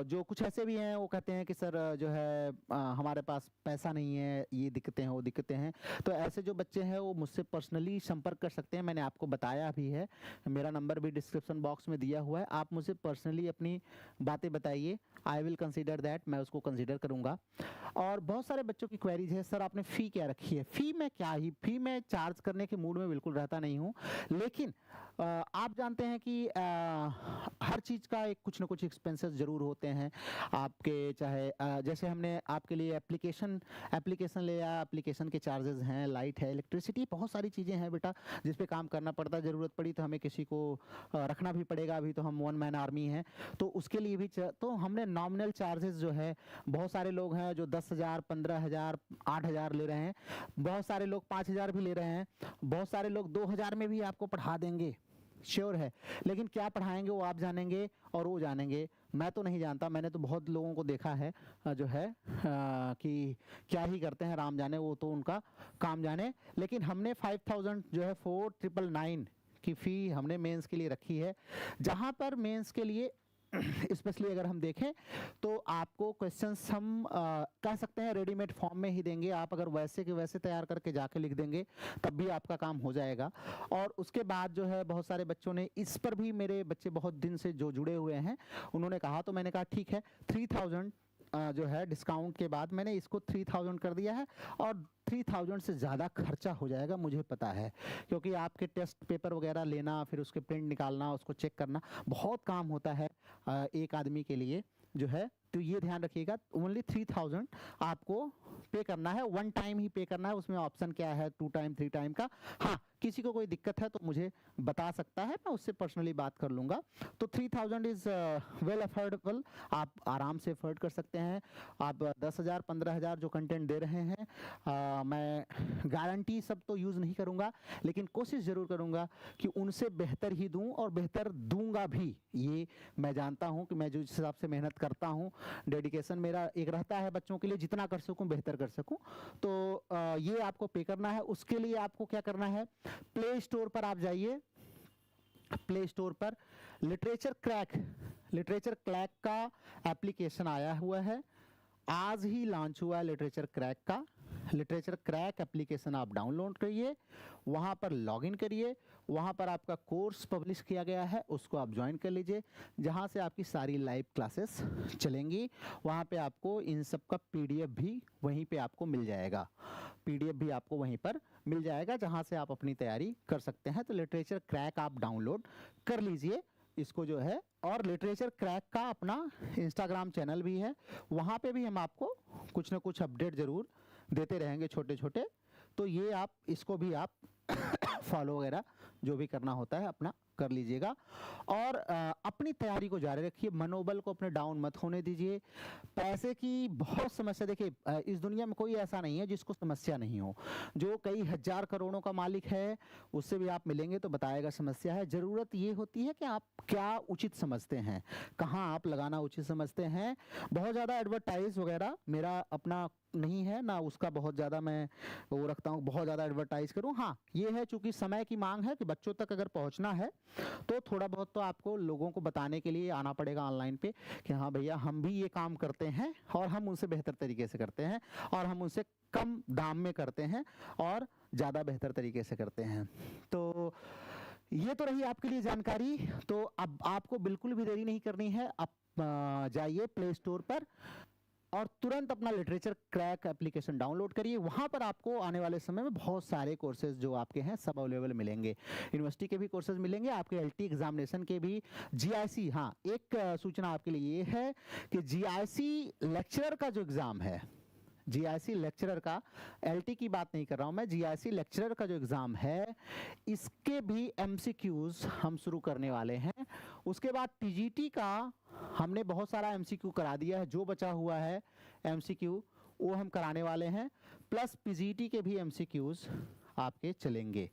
Speaker 1: जो कुछ ऐसे भी हैं, वो कहते हैं कि सर जो है हमारे पास पैसा नहीं है, ये दिक्कतें हैं वो दिक्कतें हैं। तो ऐसे जो बच्चे हैं वो मुझसे पर्सनली संपर्क कर सकते हैं, मैंने आपको बताया भी है, मेरा नंबर भी डिस्क्रिप्शन बॉक्स में दिया हुआ है। आप मुझे पर्सनली अपनी बातें बताइए, आई विल कंसीडर दैट, मैं उसको कंसीडर करूंगा। और बहुत सारे बच्चों की क्वेरीज है, सर आपने फ़ी क्या रखी है। फ़ी में क्या ही, फ़ी में चार्ज करने के मूड में बिल्कुल रहता नहीं हूँ, लेकिन आप जानते हैं कि हर चीज़ का एक कुछ ना कुछ एक्सपेंसेस ज़रूर होते हैं आपके, चाहे जैसे हमने आपके लिए एप्लीकेशन लिया, एप्लीकेशन के चार्जेस हैं, लाइट है, इलेक्ट्रिसिटी, बहुत सारी चीज़ें हैं बेटा जिस पे काम करना पड़ता है। ज़रूरत पड़ी तो हमें किसी को रखना भी पड़ेगा, अभी तो हम 1 मैन आर्मी हैं, तो उसके लिए भी तो हमने नॉमिनल चार्जेस जो है, बहुत सारे लोग हैं जो 10,000, 15,000, 8,000 ले रहे हैं, बहुत सारे लोग 5,000 भी ले रहे हैं, बहुत सारे लोग 2,000 में भी आपको पढ़ा देंगे, श्योर है। लेकिन क्या पढ़ाएंगे वो आप जानेंगे और वो जानेंगे, मैं तो नहीं जानता। मैंने तो बहुत लोगों को देखा है जो है कि क्या ही करते हैं, राम जाने, वो तो उनका काम जाने। लेकिन हमने 5,000 जो है 4,999 की फ़ी हमने मेंस के लिए रखी है, जहाँ पर मेंस के लिए स्पेशली अगर हम देखें तो आपको क्वेश्चंस हम कह सकते हैं रेडीमेड फॉर्म में ही देंगे। आप अगर वैसे के वैसे तैयार करके जाके लिख देंगे तब भी आपका काम हो जाएगा। और उसके बाद जो है बहुत सारे बच्चों ने इस पर भी, मेरे बच्चे बहुत दिन से जो जुड़े हुए हैं, उन्होंने कहा, तो मैंने कहा ठीक है 3,000 जो है डिस्काउंट के बाद मैंने इसको 3,000 कर दिया है। और 3,000 से ज़्यादा खर्चा हो जाएगा मुझे पता है, क्योंकि आपके टेस्ट पेपर वगैरह लेना, फिर उसके प्रिंट निकालना, उसको चेक करना, बहुत काम होता है एक आदमी के लिए जो है। तो ये ध्यान रखिएगा, ओनली 3,000 आपको पे करना है, 1 टाइम ही पे करना है। उसमें ऑप्शन क्या है 2 टाइम 3 टाइम का। हाँ, किसी को कोई दिक्कत है तो मुझे बता सकता है, मैं उससे पर्सनली बात कर लूँगा। तो 3,000 इज़ वेल अफोर्डेबल, आप आराम से अफोर्ड कर सकते हैं। आप 10,000 15,000 जो कंटेंट दे रहे हैं, मैं गारंटी सब तो यूज़ नहीं करूँगा, लेकिन कोशिश ज़रूर करूँगा कि उनसे बेहतर ही दूँ और बेहतर दूँगा भी। ये मैं जानता हूँ कि मैं जो जिस हिसाब से मेहनत करता हूँ, डेडिकेशन मेरा एक रहता है बच्चों के लिए, जितना कर सकूँ बेहतर कर सकूँ। तो ये आपको पे करना है। उसके लिए आपको क्या करना है, प्ले स्टोर पर आप जाइए, प्ले स्टोर पर लिटरेचर क्रैक का एप्लीकेशन आया हुआ है, आज ही लॉन्च हुआ है लिटरेचर क्रैक का लिटरेचर क्रैक एप्लीकेशन आप डाउनलोड करिए, वहाँ पर लॉगिन करिए, वहाँ पर आपका कोर्स पब्लिश किया गया है उसको आप ज्वाइन कर लीजिए, जहाँ से आपकी सारी लाइव क्लासेस चलेंगी। वहाँ पे आपको इन सब का पीडीएफ भी वहीं पे आपको मिल जाएगा, पीडीएफ भी आपको वहीं पर मिल जाएगा, जहाँ से आप अपनी तैयारी कर सकते हैं। तो लिटरेचर क्रैक आप डाउनलोड कर लीजिए इसको जो है। और लिटरेचर क्रैक का अपना इंस्टाग्राम चैनल भी है, वहाँ पे भी हम आपको कुछ ना कुछ अपडेट ज़रूर देते रहेंगे छोटे छोटे। तो ये आप इसको भी आप फॉलो वगैरह जो भी करना होता है अपना कर लीजिएगा। और अपनी तैयारी को जारी रखिए, मनोबल को अपने डाउन मत होने दीजिए। पैसे की बहुत समस्या, देखिए इस दुनिया में कोई ऐसा नहीं है जिसको समस्या नहीं हो। जो कई हजार करोड़ों का मालिक है उससे भी आप मिलेंगे तो बताएगा समस्या है। ज़रूरत ये होती है कि आप क्या उचित समझते हैं, कहाँ आप लगाना उचित समझते हैं। बहुत ज़्यादा एडवर्टाइज वगैरह मेरा अपना नहीं है ना, उसका बहुत ज़्यादा मैं वो रखता हूँ बहुत ज़्यादा एडवर्टाइज करूँ। हाँ ये है चूंकि समय की मांग है कि बच्चों तक अगर पहुँचना है तो थोड़ा बहुत तो आपको लोगों को बताने के लिए आना पड़ेगा ऑनलाइन पे कि हाँ भैया हम भी ये काम करते हैं और हम उनसे बेहतर तरीके से करते हैं और हम उनसे कम दाम में करते हैं और ज़्यादा बेहतर तरीके से करते हैं। तो ये तो रही आपके लिए जानकारी। तो अब आपको बिल्कुल भी देरी नहीं करनी है, आप जाइए प्ले स्टोर पर और तुरंत अपना लिटरेचर क्रैक एप्लीकेशन डाउनलोड करिए। वहाँ पर आपको आने वाले समय में बहुत सारे कोर्सेज जो आपके हैं सब अवेलेबल मिलेंगे। यूनिवर्सिटी के भी कोर्सेज मिलेंगे, आपके एलटी एग्जामिनेशन के भी, जीआईसी। हाँ एक सूचना आपके लिए ये है कि जीआईसी लेक्चरर का जो एग्ज़ाम है, जीआईसी लेक्चरर का, एलटी की बात नहीं कर रहा हूं मैं, जीआईसी लेक्चरर का जो एग्ज़ाम है इसके भी एमसीक्यूज हम शुरू करने वाले हैं। उसके बाद टीजीटी का हमने बहुत सारा एमसीक्यू करा दिया है, जो बचा हुआ है एमसीक्यू वो हम कराने वाले हैं, प्लस पीजीटी के भी एमसीक्यूज आपके चलेंगे।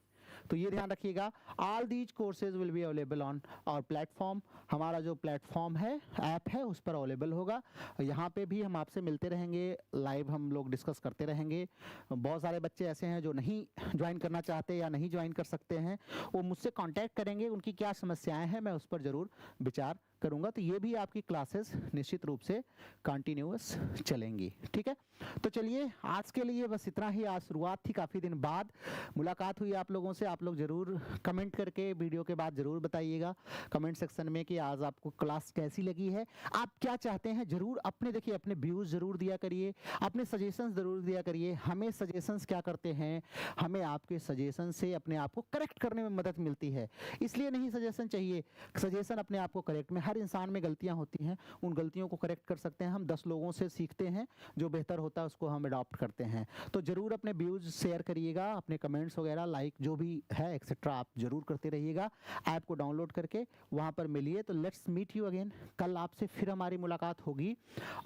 Speaker 1: तो ये ध्यान रखिएगा। All these courses will be available on और प्लेटफॉर्म, हमारा जो प्लेटफॉर्म है ऐप है उस पर अवेलेबल होगा। यहाँ पे भी हम आपसे मिलते रहेंगे, लाइव हम लोग डिस्कस करते रहेंगे। बहुत सारे बच्चे ऐसे हैं जो नहीं ज्वाइन करना चाहते या नहीं ज्वाइन कर सकते हैं, वो मुझसे कांटेक्ट करेंगे, उनकी क्या समस्याएं हैं मैं उस पर ज़रूर विचार करूंगा। तो ये भी आपकी क्लासेस निश्चित रूप से कंटिन्यूअस चलेंगी, ठीक है। तो चलिए आज के लिए बस इतना ही। आज शुरुआत थी, काफ़ी दिन बाद मुलाकात हुई आप लोगों से। आप लोग ज़रूर कमेंट करके वीडियो के बाद ज़रूर बताइएगा कमेंट सेक्शन में कि आज आपको क्लास कैसी लगी है, आप क्या चाहते हैं। ज़रूर अपने देखिए अपने व्यूज़ ज़रूर दिया करिए, अपने सजेशंस ज़रूर दिया करिए। हमें सजेशंस क्या करते हैं, हमें आपके सजेशन से अपने आप को करेक्ट करने में मदद मिलती है। इसलिए नहीं सजेशन चाहिए, सजेशन अपने आप को करेक्ट में, हर इंसान में गलतियां होती हैं, उन गलतियों को करेक्ट कर सकते हैं हम। 10 लोगों से सीखते हैं, जो बेहतर होता है उसको हम अडॉप्ट करते हैं। तो ज़रूर अपने व्यूज़ शेयर करिएगा, अपने कमेंट्स वगैरह लाइक जो भी है एक्सेट्रा आप ज़रूर करते रहिएगा। ऐप को डाउनलोड करके वहाँ पर मिलिए। तो लेट्स मीट यू अगेन, कल आपसे फिर हमारी मुलाकात होगी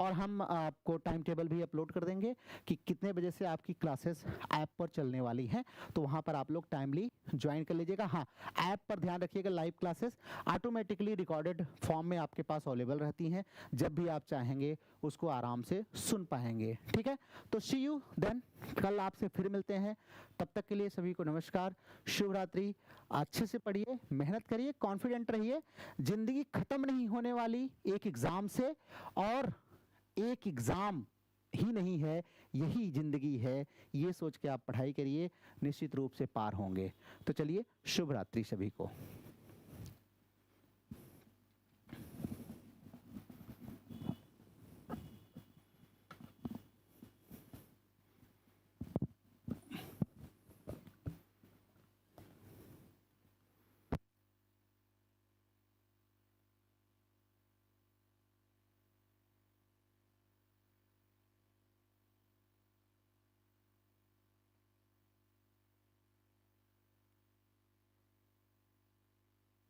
Speaker 1: और हम आपको टाइम टेबल भी अपलोड कर देंगे कि कितने बजे से आपकी क्लासेस ऐप पर चलने वाली हैं। तो वहाँ पर आप लोग टाइमली ज्वाइन कर लीजिएगा। हाँ ऐप पर ध्यान रखिएगा, live classes automatically recorded form में आपके पास अवेलेबल रहती हैं, जब भी आप चाहेंगे उसको आराम से सुन पाएंगे, ठीक है। तो सी यू देन, कल आपसे फिर मिलते हैं। तब तक के लिए सभी को नमस्कार, शुभ रात्रि। अच्छे से पढ़िए, मेहनत करिए, कॉन्फिडेंट रहिए। जिंदगी खत्म नहीं होने वाली एक एग्जाम से, और एक एग्जाम ही नहीं है, यही जिंदगी है। ये सोच के आप पढ़ाई करिए, निश्चित रूप से पार होंगे। तो चलिए शुभ रात्रि सभी को।